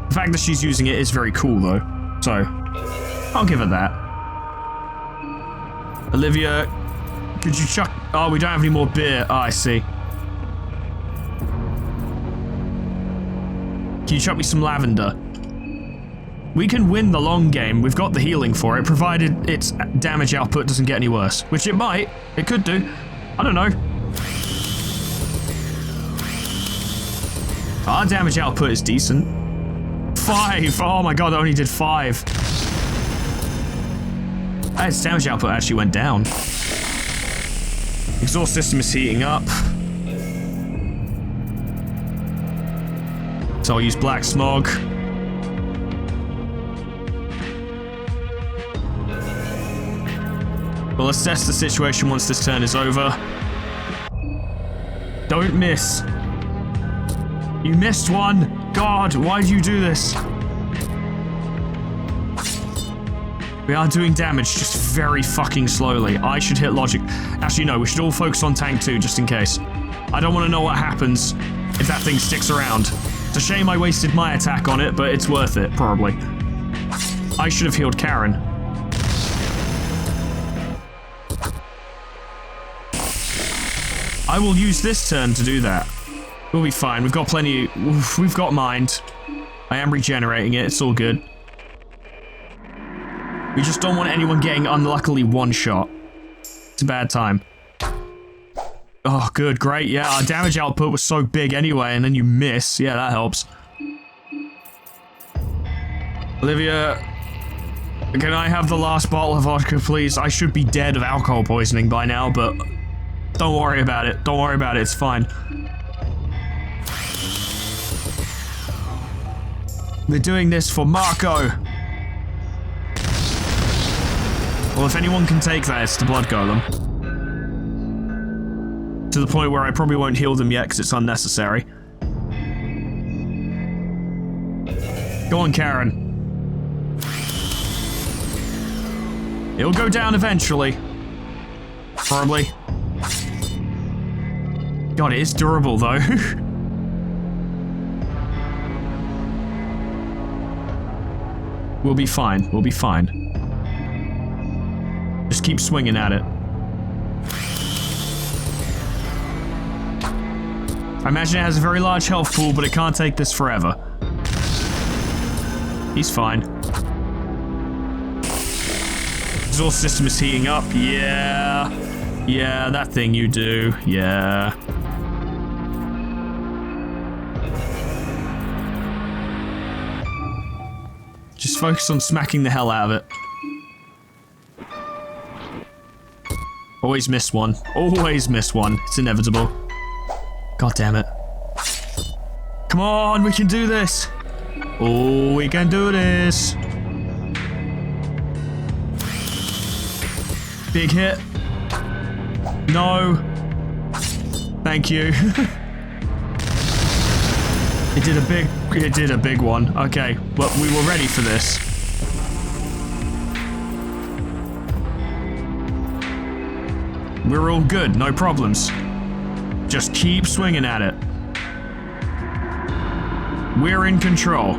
The fact that she's using it is very cool, though. So, I'll give her that. Olivia, could you chuck... Oh, we don't have any more beer. Oh, I see. Can you chuck me some lavender? We can win the long game. We've got the healing for it, provided its damage output doesn't get any worse. Which it might. It could do. I don't know. Our damage output is decent. 5! Oh my god, I only did 5. Its damage output actually went down. Exhaust system is heating up. So I'll use black smog. We'll assess the situation once this turn is over. Don't miss. You missed one. God, why did you do this? We are doing damage just very fucking slowly. I should hit logic. Actually, no, we should all focus on tank 2 just in case. I don't want to know what happens if that thing sticks around. It's a shame I wasted my attack on it, but it's worth it, probably. I should have healed Karen. I will use this turn to do that. We'll be fine. We've got plenty... We've got mind. I am regenerating it. It's all good. We just don't want anyone getting unluckily one shot. It's a bad time. Oh, good. Great. Yeah, our damage output was so big anyway, and then you miss. Yeah, that helps. Olivia, can I have the last bottle of vodka, please? I should be dead of alcohol poisoning by now, but don't worry about it. Don't worry about it. It's fine. We're doing this for Marco. Well, if anyone can take that, it's the blood golem. To the point where I probably won't heal them yet because it's unnecessary. Go on, Karen. It'll go down eventually. Probably. God, it is durable though. We'll be fine. We'll be fine. Just keep swinging at it. I imagine it has a very large health pool, but it can't take this forever. He's fine. Exhaust system is heating up. Yeah. Yeah, that thing you do. Yeah. Just focus on smacking the hell out of it. Always miss one. Always miss one. It's inevitable. God damn it. Come on, we can do this. Oh, we can do this. Big hit. No. Thank you. It did a big one. Okay, well, we were ready for this. We're all good, no problems. Just keep swinging at it. We're in control.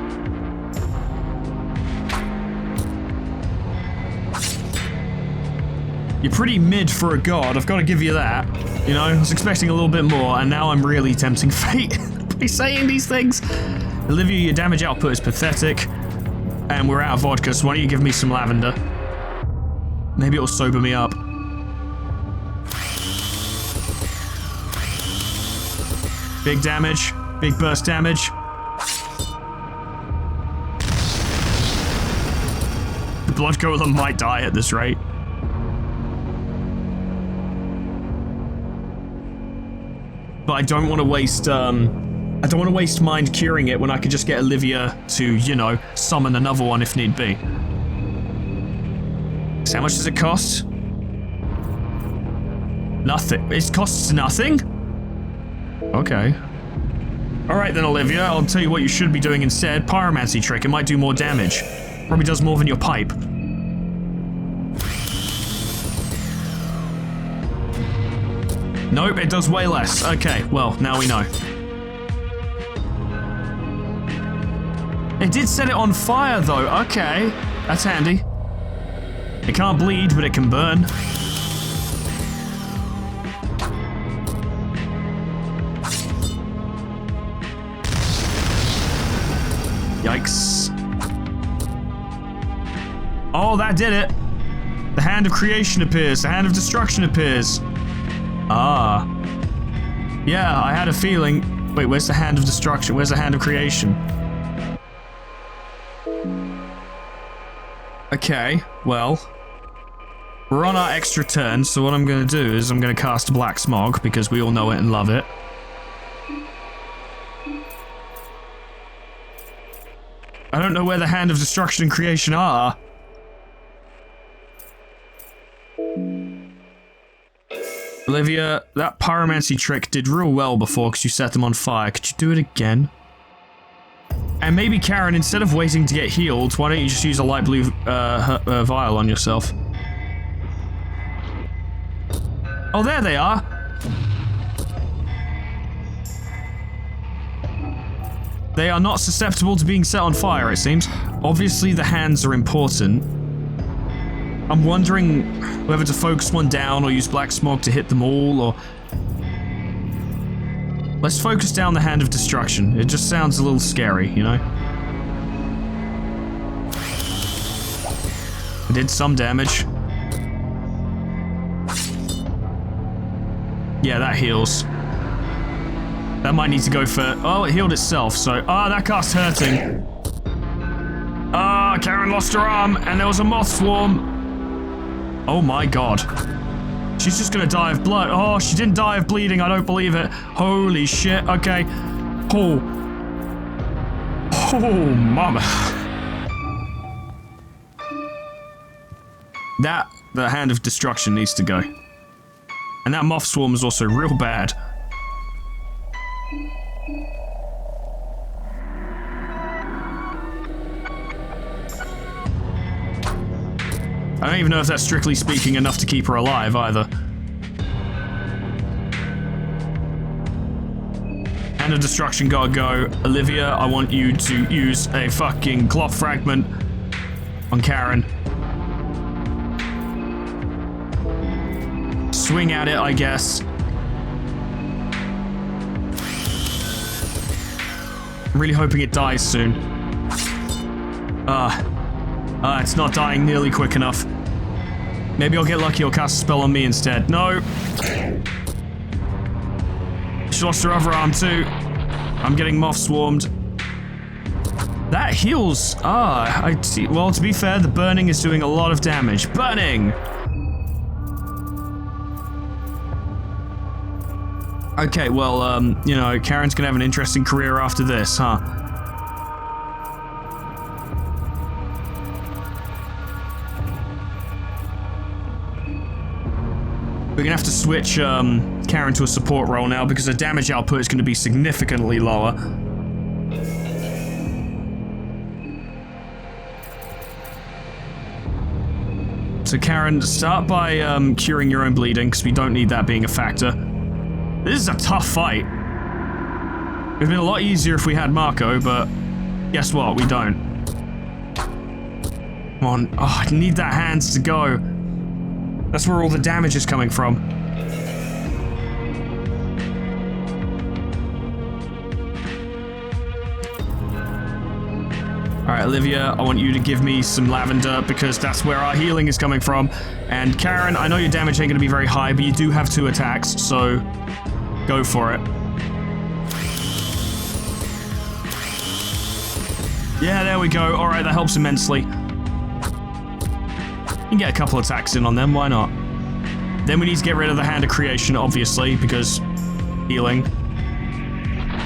You're pretty mid for a god, I've got to give you that. You know, I was expecting a little bit more, and now I'm really tempting fate by saying these things. Olivia, your damage output is pathetic, and we're out of vodka, so why don't you give me some lavender? Maybe it'll sober me up. Big damage, big burst damage. The blood golem might die at this rate. But I don't want to waste, mind curing it when I could just get Olivia to, you know, summon another one if need be. So how much does it cost? Nothing. It costs nothing? Okay. Alright then, Olivia, I'll tell you what you should be doing instead. Pyromancy trick, it might do more damage. Probably does more than your pipe. Nope, it does way less. Okay, well, now we know. It did set it on fire, though. Okay, that's handy. It can't bleed, but it can burn. Yikes. Oh, that did it. The hand of creation appears. The hand of destruction appears. Ah. Yeah, I had a feeling. Wait, where's the hand of destruction? Where's the hand of creation? Okay, well. We're on our extra turn, so what I'm going to do is I'm going to cast Black Smog, because we all know it and love it. I don't know where the hand of destruction and creation are. Olivia, that pyromancy trick did real well before because you set them on fire. Could you do it again? And maybe, Karen, instead of waiting to get healed, why don't you just use a light blue vial on yourself? Oh, there they are! They are not susceptible to being set on fire, it seems. Obviously, the hands are important. I'm wondering whether to focus one down or use Black Smog to hit them all, or... Let's focus down the Hand of Destruction. It just sounds a little scary, you know? It did some damage. Yeah, that heals. That might need to go for... Oh, it healed itself, so... Ah, that cast's hurting. Ah, Karen lost her arm, and there was a moth swarm. Oh my god. She's just gonna die of blood. Oh, she didn't die of bleeding, I don't believe it. Holy shit, okay. Oh. Oh, mama. The Hand of Destruction needs to go. And that moth swarm is also real bad. I don't even know if that's strictly speaking enough to keep her alive either. Hand of Destruction gotta go. Olivia, I want you to use a fucking cloth fragment on Karen. Swing at it, I guess. I'm really hoping it dies soon. It's not dying nearly quick enough. Maybe I'll get lucky, I'll cast a spell on me instead. No! She lost her other arm too. I'm getting moth swarmed. That heals. I see. Well, to be fair, the burning is doing a lot of damage. Burning! Okay, well, you know, Karen's gonna have an interesting career after this, huh? We're gonna have to switch Karen to a support role now because her damage output is gonna be significantly lower. So Karen, start by curing your own bleeding because we don't need that being a factor. This is a tough fight. It would have been a lot easier if we had Marco, but guess what? We don't. Come on. Oh, I need that hands to go. That's where all the damage is coming from. Alright, Olivia, I want you to give me some lavender because that's where our healing is coming from. And Karen, I know your damage ain't going to be very high, but you do have 2 attacks, so go for it. Yeah, there we go. Alright, that helps immensely. You can get a couple attacks in on them, why not? Then we need to get rid of the Hand of Creation, obviously, because healing.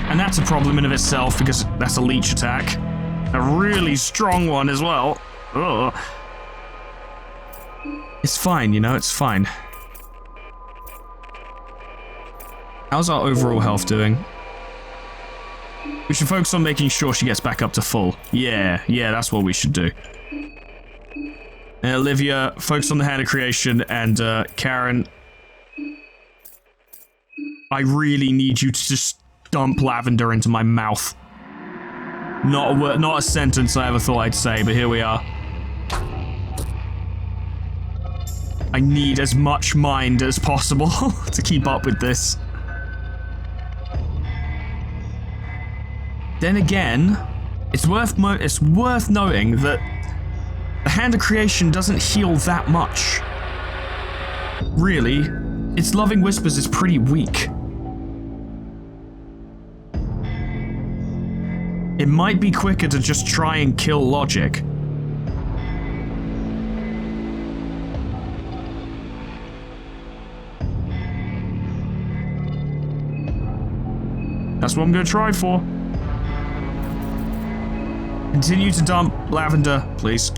And that's a problem in of itself, because that's a leech attack. A really strong one as well. Ugh. It's fine, you know, it's fine. How's our overall health doing? We should focus on making sure she gets back up to full. Yeah, that's what we should do. And Olivia, focus on the hand of creation, and Karen, I really need you to just dump lavender into my mouth. Not a word, not a sentence I ever thought I'd say, but here we are. I need as much mind as possible to keep up with this. Then again, it's worth noting that the Hand of Creation doesn't heal that much. Really, its Loving Whispers is pretty weak. It might be quicker to just try and kill Logic. That's what I'm gonna try for. Continue to dump lavender, please.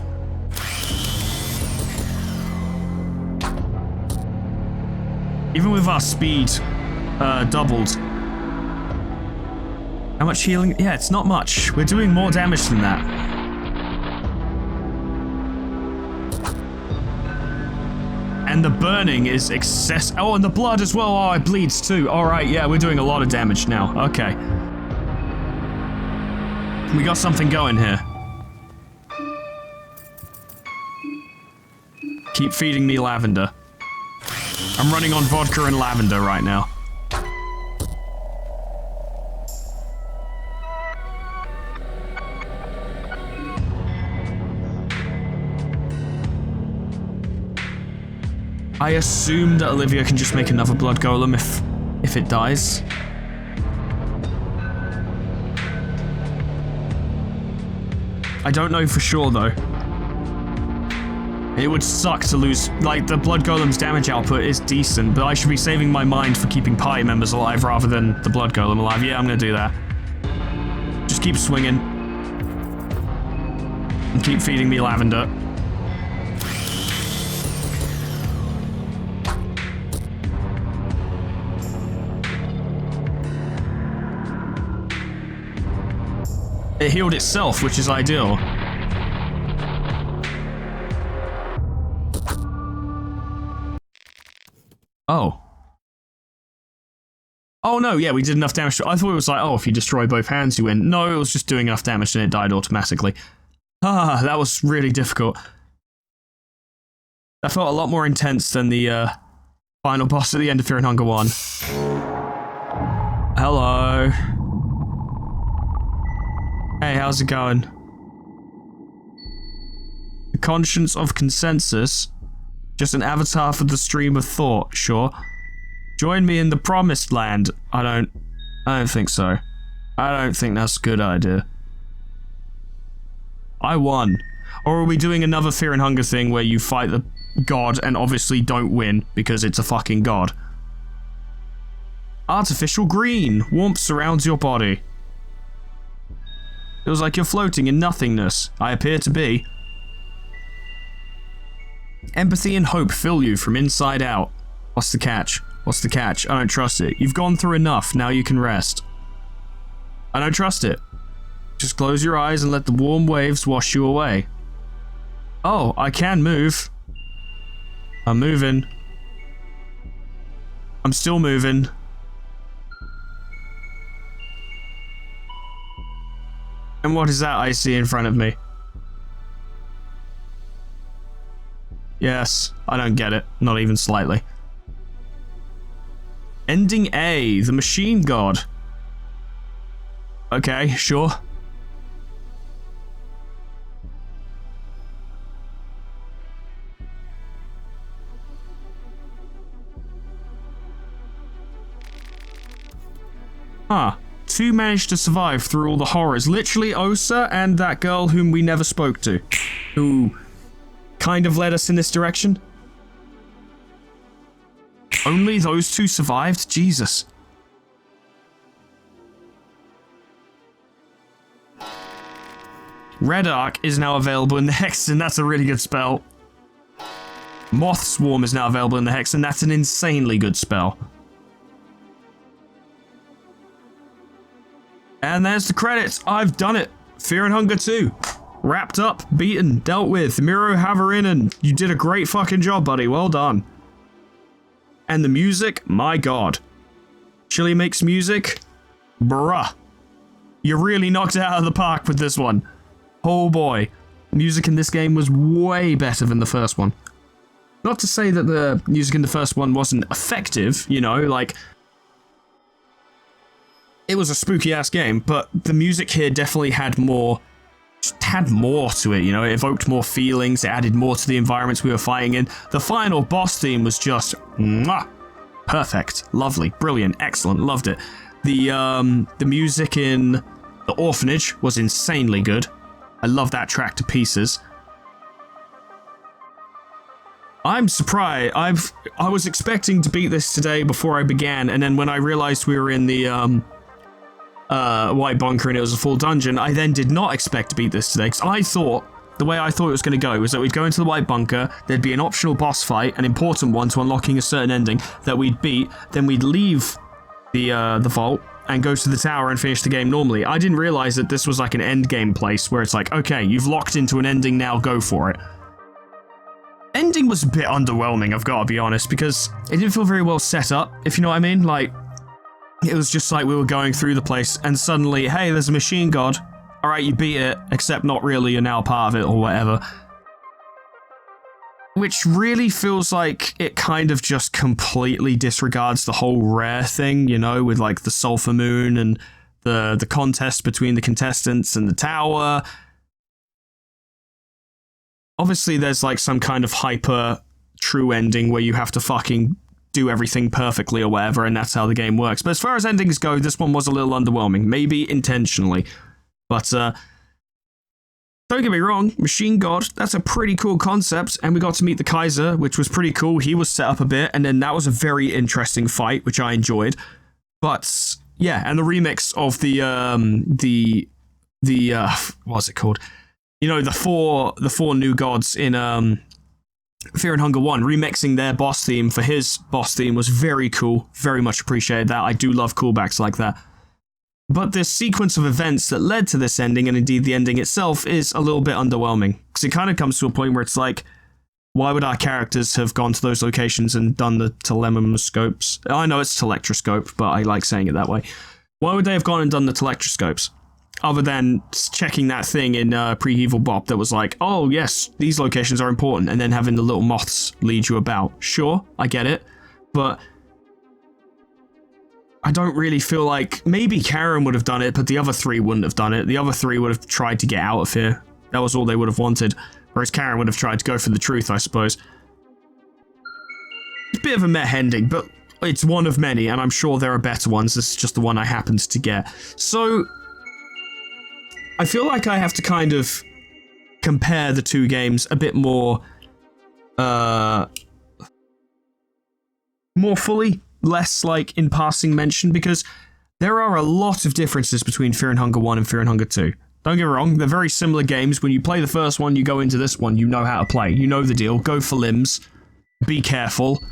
Even with our speed doubled. How much healing? Yeah, it's not much. We're doing more damage than that. And the burning is excess. Oh, and the blood as well. Oh, it bleeds too. All right, yeah, we're doing a lot of damage now. Okay. We got something going here. Keep feeding me lavender. I'm running on vodka and lavender right now. I assume that Olivia can just make another blood golem if it dies. I don't know for sure though. It would suck to lose, like, the blood golem's damage output is decent, but I should be saving my mind for keeping party members alive rather than the blood golem alive. Yeah, I'm gonna do that. Just keep swinging. And keep feeding me lavender. It healed itself, which is ideal. Oh. Oh no, yeah, we did enough damage. I thought it was like, oh, if you destroy both hands, you win. No, it was just doing enough damage and it died automatically. Ah, that was really difficult. That felt a lot more intense than the final boss at the end of Fear and Hunger 1. Hello. Hey, how's it going? The Conscience of Consensus. Just an avatar for the stream of thought, sure. Join me in the promised land. I don't think so. I don't think that's a good idea. I won. Or are we doing another Fear and Hunger thing where you fight the god and obviously don't win because it's a fucking god? Artificial green. Warmth surrounds your body. Feels like you're floating in nothingness. I appear to be. Empathy and hope fill you from inside out. What's the catch? What's the catch? I don't trust it. You've gone through enough, now you can rest. I don't trust it. Just close your eyes and let the warm waves wash you away. Oh, I can move. I'm moving. I'm still moving. And what is that I see in front of me? Yes, I don't get it. Not even slightly. Ending A, the machine god. Okay, sure. Huh. Two managed to survive through all the horrors. Literally Osa and that girl whom we never spoke to. Who kind of led us in this direction. Only those two survived? Jesus. Red Arc is now available in the Hexen. That's a really good spell. Moth Swarm is now available in the Hexen. That's an insanely good spell. And there's the credits. I've done it. Fear and Hunger 2. Wrapped up, beaten, dealt with. Miro Havarinen, you did a great fucking job, buddy. Well done. And the music, my god. Chili makes music? Bruh. You really knocked it out of the park with this one. Oh boy. Music in this game was way better than the first one. Not to say that the music in the first one wasn't effective, you know, like... It was a spooky-ass game, but the music here definitely had more to it, you know, it evoked more feelings, it added more to the environments we were fighting in. The final boss theme was just mwah, perfect, lovely, brilliant, excellent, loved it. The music in the orphanage was insanely good. I love that track to pieces. I'm surprised. I was expecting to beat this today before I began, and then when I realized we were in the White Bunker and it was a full dungeon, I then did not expect to beat this today, because I thought, the way I thought it was going to go was that we'd go into the White Bunker, there'd be an optional boss fight, an important one to unlocking a certain ending that we'd beat, then we'd leave the vault and go to the tower and finish the game normally. I didn't realize that this was like an end game place where it's like, okay, you've locked into an ending now, go for it. Ending was a bit underwhelming, I've got to be honest, because it didn't feel very well set up, if you know what I mean. Like, it was just like we were going through the place and suddenly, hey, there's a machine god. Alright, you beat it, except not really, you're now part of it or whatever. Which really feels like it kind of just completely disregards the whole rare thing, you know, with like the sulfur moon and the contest between the contestants and the tower. Obviously, there's like some kind of hyper true ending where you have to fucking do everything perfectly or whatever, and that's how the game works. But as far as endings go, this one was a little underwhelming, maybe intentionally. But don't get me wrong, Machine God, that's a pretty cool concept, and we got to meet the Kaiser, which was pretty cool. He was set up a bit, and then that was a very interesting fight, which I enjoyed. But yeah, and the remix of the what's it called? You know, the four new gods in Fear and Hunger 1, remixing their boss theme for his boss theme was very cool. Very much appreciated that. I do love callbacks like that. But this sequence of events that led to this ending, and indeed the ending itself, is a little bit underwhelming. Because it kind of comes to a point where it's like, why would our characters have gone to those locations and done the telemoscopes? I know it's telectroscope, but I like saying it that way. Why would they have gone and done the telectroscopes? Other than checking that thing in Pre-Evil Bop that was like, oh yes, these locations are important, and then having the little moths lead you about. Sure, I get it, but I don't really feel like... Maybe Karen would have done it, but the other three wouldn't have done it. The other three would have tried to get out of here. That was all they would have wanted. Whereas Karen would have tried to go for the truth, I suppose. It's a bit of a meh ending, but it's one of many, and I'm sure there are better ones. This is just the one I happened to get. So I feel like I have to kind of compare the two games a bit more fully, less like in passing mention, because there are a lot of differences between Fear and Hunger 1 and Fear and Hunger 2. Don't get me wrong, they're very similar games. When you play the first one, you go into this one, you know how to play. You know the deal, go for limbs, be careful,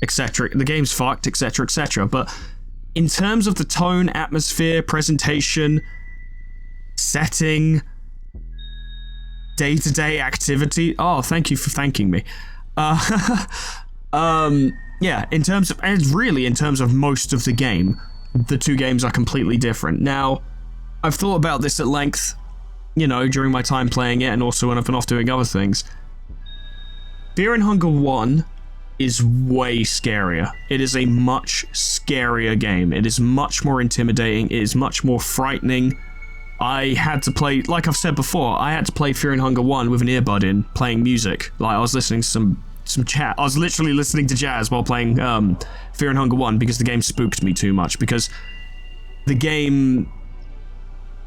etc. The game's fucked, etc, etc. But in terms of the tone, atmosphere, presentation, setting, day-to-day activity. Oh, thank you for thanking me. Yeah, in terms of, and really in terms of most of the game, the two games are completely different. Now, I've thought about this at length, you know, during my time playing it, and also when I've been off doing other things. Fear and Hunger 1 is way scarier. It is a much scarier game. It is much more intimidating. It is much more frightening. I had to play, like I've said before, I had to play Fear and Hunger 1 with an earbud in, playing music. Like, I was listening to some chat. I was literally listening to jazz while playing Fear and Hunger 1 because the game spooked me too much. Because the game,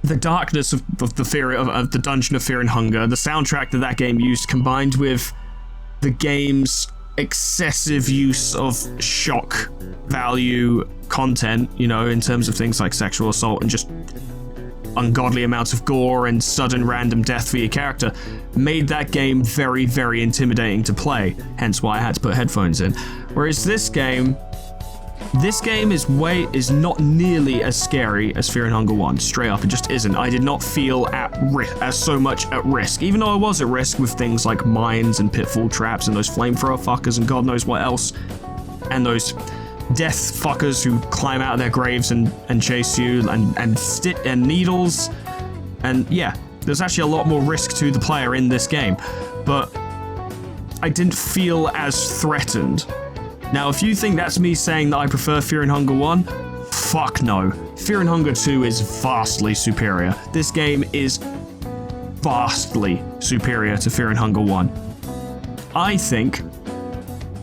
the darkness of the fear of the Dungeon of Fear and Hunger, the soundtrack that game used, combined with the game's excessive use of shock value content, you know, in terms of things like sexual assault and just ungodly amounts of gore and sudden random death for your character, made that game very, very intimidating to play, hence why I had to put headphones in. Whereas this game, This game is not nearly as scary as Fear and Hunger 1. Straight up, it just isn't. I did not feel so much at risk, even though I was at risk with things like mines and pitfall traps and those flamethrower fuckers and God knows what else, and those death fuckers who climb out of their graves and chase you, and needles, and yeah, there's actually a lot more risk to the player in this game, but I didn't feel as threatened. Now, if you think that's me saying that I prefer Fear and Hunger 1, fuck no. Fear and Hunger 2 is vastly superior. This game is vastly superior to Fear and Hunger 1. I think,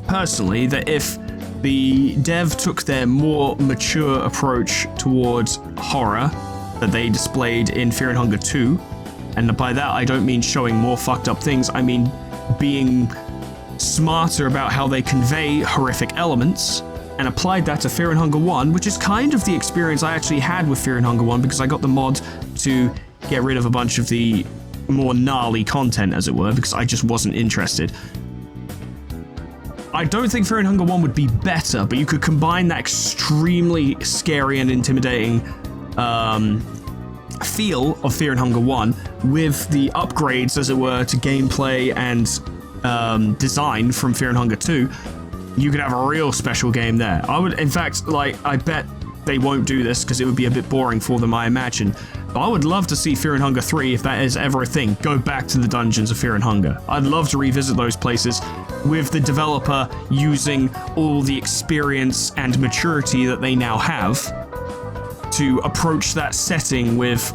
personally, that if the dev took their more mature approach towards horror that they displayed in Fear and Hunger 2, and by that I don't mean showing more fucked up things, I mean being smarter about how they convey horrific elements, and applied that to Fear and Hunger 1, which is kind of the experience I actually had with Fear and Hunger 1, because I got the mod to get rid of a bunch of the more gnarly content, as it were, because I just wasn't interested. I don't think Fear and Hunger 1 would be better, but you could combine that extremely scary and intimidating feel of Fear and Hunger 1 with the upgrades, as it were, to gameplay and design from Fear and Hunger 2, you could have a real special game there. I would, in fact, I bet they won't do this because it would be a bit boring for them, I imagine. But I would love to see Fear and Hunger 3, if that is ever a thing, go back to the dungeons of Fear and Hunger. I'd love to revisit those places with the developer using all the experience and maturity that they now have to approach that setting with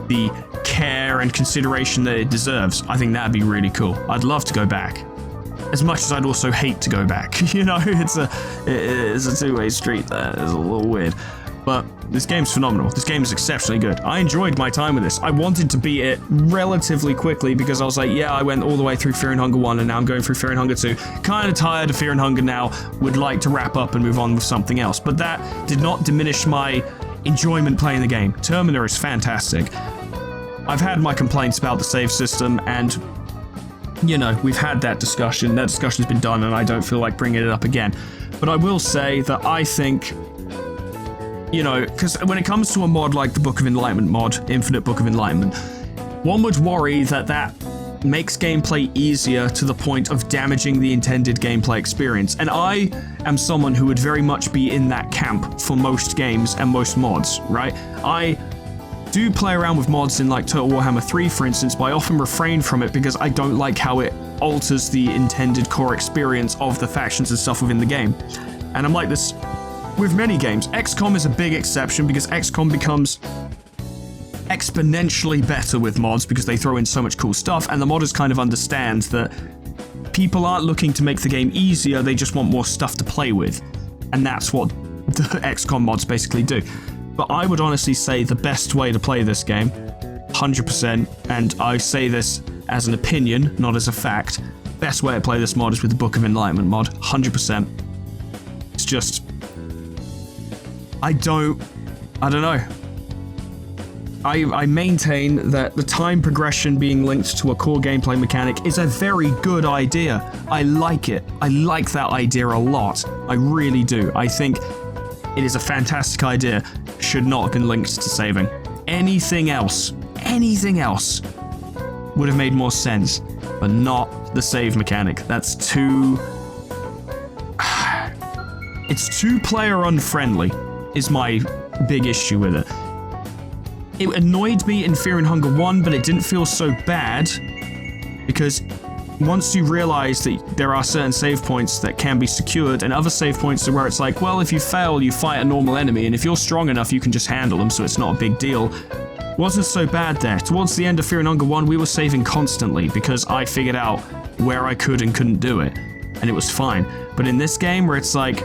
the care and consideration that it deserves. I think that'd be really cool. I'd love to go back. As much as I'd also hate to go back. You know, it's a two-way street there. It's a little weird. But this game's phenomenal. This game is exceptionally good. I enjoyed my time with this. I wanted to beat it relatively quickly because I was like, yeah, I went all the way through Fear and Hunger 1 and now I'm going through Fear and Hunger 2. Kind of tired of Fear and Hunger now. Would like to wrap up and move on with something else. But that did not diminish my enjoyment playing the game. Termina is fantastic. I've had my complaints about the save system, and, you know, we've had that discussion. That discussion's been done, and I don't feel like bringing it up again. But I will say that I think, you know, because when it comes to a mod like the Book of Enlightenment mod, Infinite Book of Enlightenment, one would worry that that makes gameplay easier to the point of damaging the intended gameplay experience. And I am someone who would very much be in that camp for most games and most mods, right? I do play around with mods in like Total Warhammer 3, for instance, but I often refrain from it because I don't like how it alters the intended core experience of the factions and stuff within the game. And I'm like this with many games. XCOM is a big exception because XCOM becomes exponentially better with mods because they throw in so much cool stuff, and the modders kind of understand that people aren't looking to make the game easier, they just want more stuff to play with. And that's what the XCOM mods basically do. But I would honestly say the best way to play this game, 100%, and I say this as an opinion, not as a fact, best way to play this mod is with the Book of Enlightenment mod, 100%. It's just, I don't know. I maintain that the time progression being linked to a core gameplay mechanic is a very good idea. I like it. I like that idea a lot. I really do. I think it is a fantastic idea. Should not have been linked to saving. Anything else would have made more sense, but not the save mechanic. That's too... It's too player unfriendly, is my big issue with it. It annoyed me in Fear and Hunger 1, but it didn't feel so bad, because once you realize that there are certain save points that can be secured, and other save points where it's like, well, if you fail, you fight a normal enemy, and if you're strong enough, you can just handle them, so it's not a big deal. Wasn't so bad there. Towards the end of Fear and Hunger 1, we were saving constantly, because I figured out where I could and couldn't do it, and it was fine. But in this game, where it's like,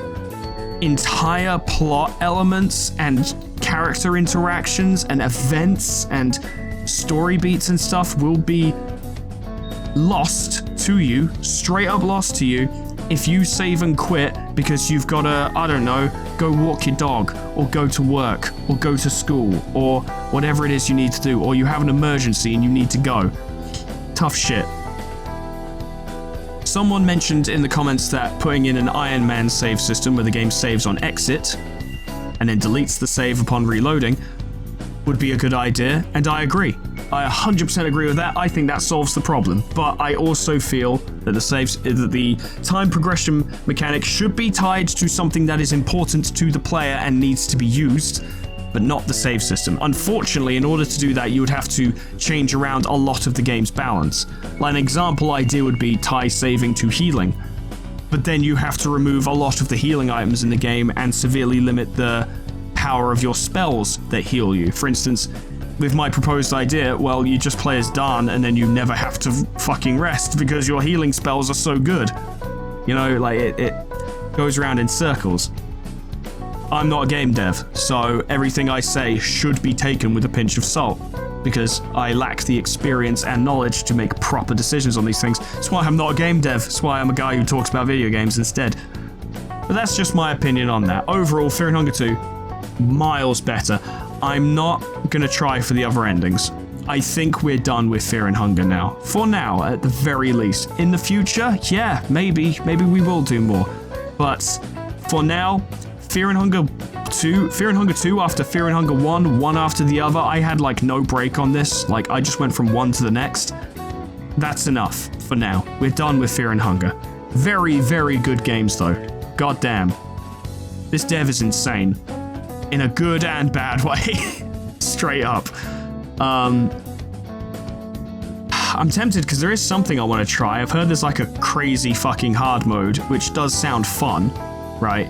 entire plot elements and character interactions and events and story beats and stuff will be lost to you, straight up lost to you, if you save and quit because you've got to, I don't know, go walk your dog, or go to work, or go to school, or whatever it is you need to do, or you have an emergency and you need to go. Tough shit. Someone mentioned in the comments that putting in an Iron Man save system where the game saves on exit and then deletes the save upon reloading would be a good idea, and I agree. I 100% agree with that. I think that solves the problem, but I also feel that the time progression mechanic should be tied to something that is important to the player and needs to be used, but not the save system. Unfortunately, in order to do that, you would have to change around a lot of the game's balance. Like an example idea would be tie saving to healing, but then you have to remove a lot of the healing items in the game and severely limit the power of your spells that heal you. For instance, with my proposed idea, well, you just play as Dan and then you never have to fucking rest because your healing spells are so good. You know, like it goes around in circles. I'm not a game dev, so everything I say should be taken with a pinch of salt because I lack the experience and knowledge to make proper decisions on these things. That's why I'm not a game dev. That's why I'm a guy who talks about video games instead. But that's just my opinion on that. Overall, Fear and Hunger 2, miles better. I'm not gonna try for the other endings. I think we're done with Fear and Hunger now. For now, at the very least. In the future, yeah, maybe we will do more. But for now, Fear and Hunger 2 after Fear and Hunger 1 after the other. I had like no break on this. Like I just went from one to the next. That's enough for now. We're done with Fear and Hunger. Very, very good games though. God damn. This dev is insane. In a good and bad way. Straight up. I'm tempted because there is something I want to try. I've heard there's like a crazy fucking hard mode, which does sound fun, right?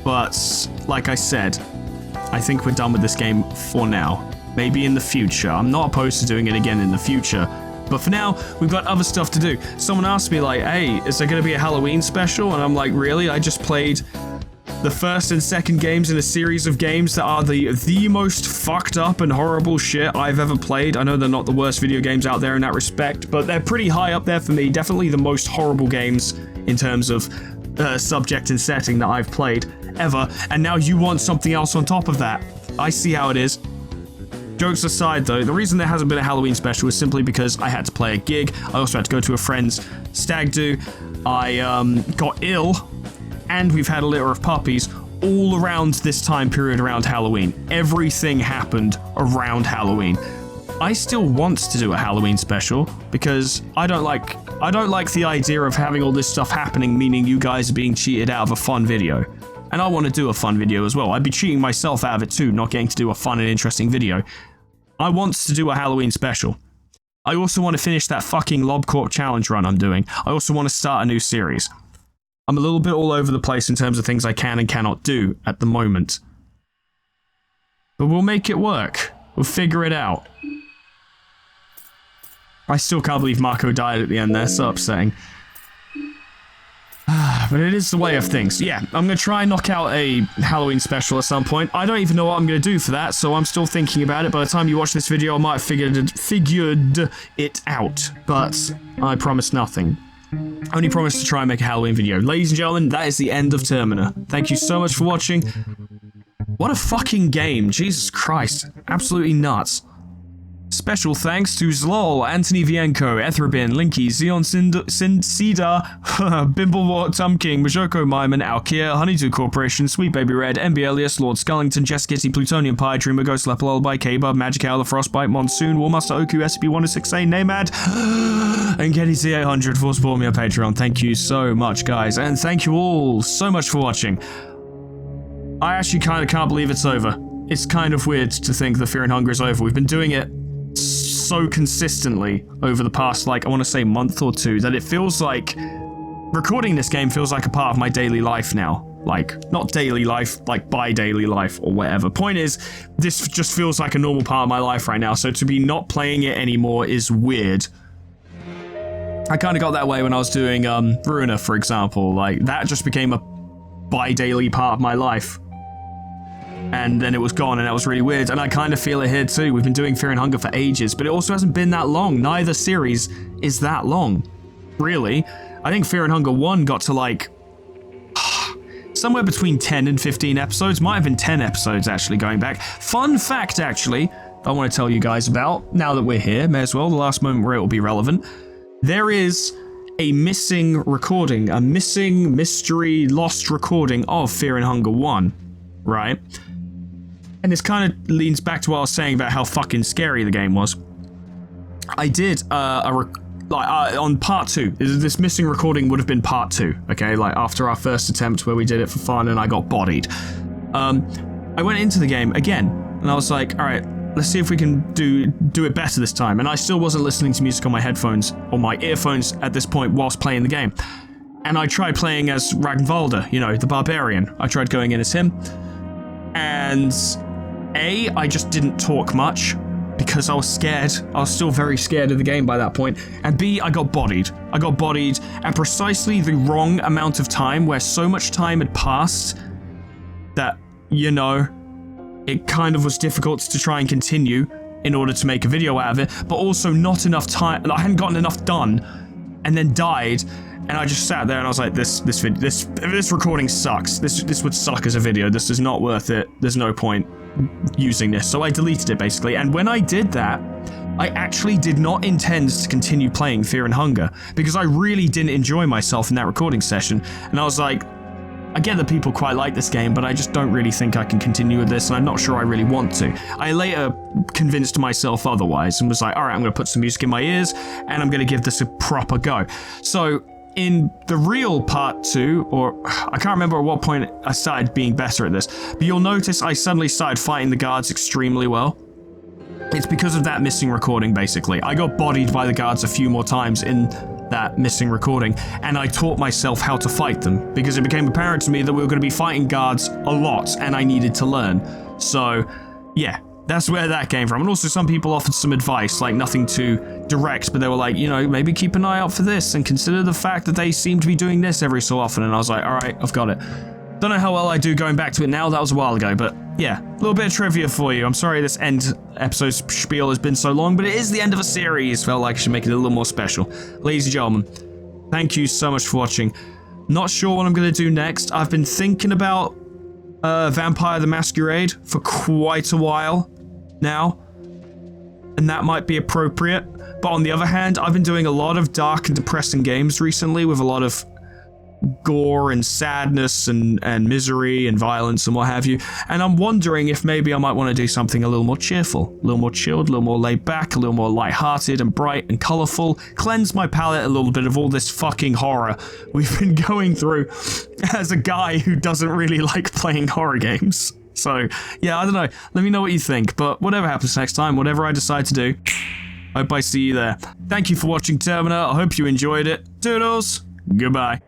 But like I said, I think we're done with this game for now. Maybe in the future. I'm not opposed to doing it again in the future. But for now, we've got other stuff to do. Someone asked me like, hey, is there going to be a Halloween special? And I'm like, really? I just played the first and second games in a series of games that are the most fucked up and horrible shit I've ever played. I know they're not the worst video games out there in that respect, but they're pretty high up there for me. Definitely the most horrible games in terms of subject and setting that I've played ever. And now you want something else on top of that. I see how it is. Jokes aside though, the reason there hasn't been a Halloween special is simply because I had to play a gig. I also had to go to a friend's stag do. I got ill. And we've had a litter of puppies all around this time period around Halloween. Everything happened around Halloween. I still want to do a Halloween special because I don't like the idea of having all this stuff happening, meaning you guys are being cheated out of a fun video. And I want to do a fun video as well. I'd be cheating myself out of it too, not getting to do a fun and interesting video. I want to do a Halloween special. I also want to finish that fucking LobCorp challenge run I'm doing. I also want to start a new series. I'm a little bit all over the place in terms of things I can and cannot do at the moment. But we'll make it work. We'll figure it out. I still can't believe Marco died at the end there, so upsetting. But it is the way of things. Yeah, I'm going to try and knock out a Halloween special at some point. I don't even know what I'm going to do for that, so I'm still thinking about it. By the time you watch this video, I might have figured it out. But I promise nothing. I only promise to try and make a Halloween video. Ladies and gentlemen, that is the end of Termina. Thank you so much for watching. What a fucking game. Jesus Christ. Absolutely nuts. Special thanks to Zlol, Anthony Vienko, Ethrabin, Linky, Zeon Cedar, Bimblewort, Tumking, Majoko Myman, Alkia, Honeydew Corporation, Sweet Baby Red, MB Elias, Lord Scullington, Jeskitty, Plutonium Pie, Dreamer Ghost, Leper Lullaby, K-Bub, Magic Owl, The Frostbite, Monsoon, Warmaster Oku, SCP-106A, Namad, and Getty C800 for supporting me on Patreon. Thank you so much, guys, and thank you all so much for watching. I actually kind of can't believe it's over. It's kind of weird to think the Fear and Hunger is over. We've been doing it so consistently over the past, like, I want to say month or two, that it feels like recording this game feels like a part of my daily life now. Like, not daily life, like bi-daily life or whatever. Point is, this just feels like a normal part of my life right now, so to be not playing it anymore is weird. I kind of got that way when I was doing Ruiner, for example. Like, that just became a bi-daily part of my life. And then it was gone, and that was really weird, and I kind of feel it here too. We've been doing Fear and Hunger for ages, but it also hasn't been that long. Neither series is that long, really. I think Fear and Hunger 1 got to, like, somewhere between 10 and 15 episodes. Might have been 10 episodes, actually, going back. Fun fact, actually, I want to tell you guys about, now that we're here, may as well, the last moment where it will be relevant. There is a missing recording, a missing mystery lost recording of Fear and Hunger 1, right? And this kind of leans back to what I was saying about how fucking scary the game was. I did on part 2. This missing recording would have been part 2, okay? Like after our first attempt where we did it for fun and I got bodied. I went into the game again and I was like, all right, let's see if we can do it better this time. And I still wasn't listening to music on my headphones or my earphones at this point whilst playing the game. And I tried playing as Ragnvalder, you know, the barbarian. I tried going in as him. And A, I just didn't talk much because I was scared. I was still very scared of the game by that point. And B, I got bodied. I got bodied at precisely the wrong amount of time, where so much time had passed that, you know, it kind of was difficult to try and continue in order to make a video out of it, but also not enough time. I hadn't gotten enough done and then died. And I just sat there and I was like, this recording sucks. This would suck as a video. This is not worth it. There's no point using this. So I deleted it basically. And when I did that, I actually did not intend to continue playing Fear and Hunger because I really didn't enjoy myself in that recording session. And I was like, I get that people quite like this game, but I just don't really think I can continue with this, and I'm not sure I really want to. I later convinced myself otherwise and was like, all right, I'm going to put some music in my ears and I'm going to give this a proper go. So in the real part 2, or I can't remember at what point I started being better at this, but you'll notice I suddenly started fighting the guards extremely well. It's because of that missing recording, basically. I got bodied by the guards a few more times in that missing recording, and I taught myself how to fight them, because it became apparent to me that we were going to be fighting guards a lot, and I needed to learn. So, yeah, that's where that came from. And also some people offered some advice, like nothing too direct, but they were like, you know, maybe keep an eye out for this, and consider the fact that they seem to be doing this every so often, and I was like, alright, I've got it. Don't know how well I do going back to it now, that was a while ago, but yeah, a little bit of trivia for you. I'm sorry this end episode spiel has been so long, but it is the end of a series. Felt like I should make it a little more special. Ladies and gentlemen, thank you so much for watching. Not sure what I'm going to do next. I've been thinking about Vampire the Masquerade for quite a while now, and that might be appropriate. But on the other hand, I've been doing a lot of dark and depressing games recently with a lot of gore and sadness and misery and violence and what have you, and I'm wondering if maybe I might want to do something a little more cheerful, a little more chilled, a little more laid back, a little more lighthearted and bright and colourful, cleanse my palate a little bit of all this fucking horror we've been going through as a guy who doesn't really like playing horror games. So yeah, I don't know, let me know what you think, but whatever happens next time, whatever I decide to do, I hope I see you there. Thank you for watching Termina, I hope you enjoyed it. Toodles, goodbye.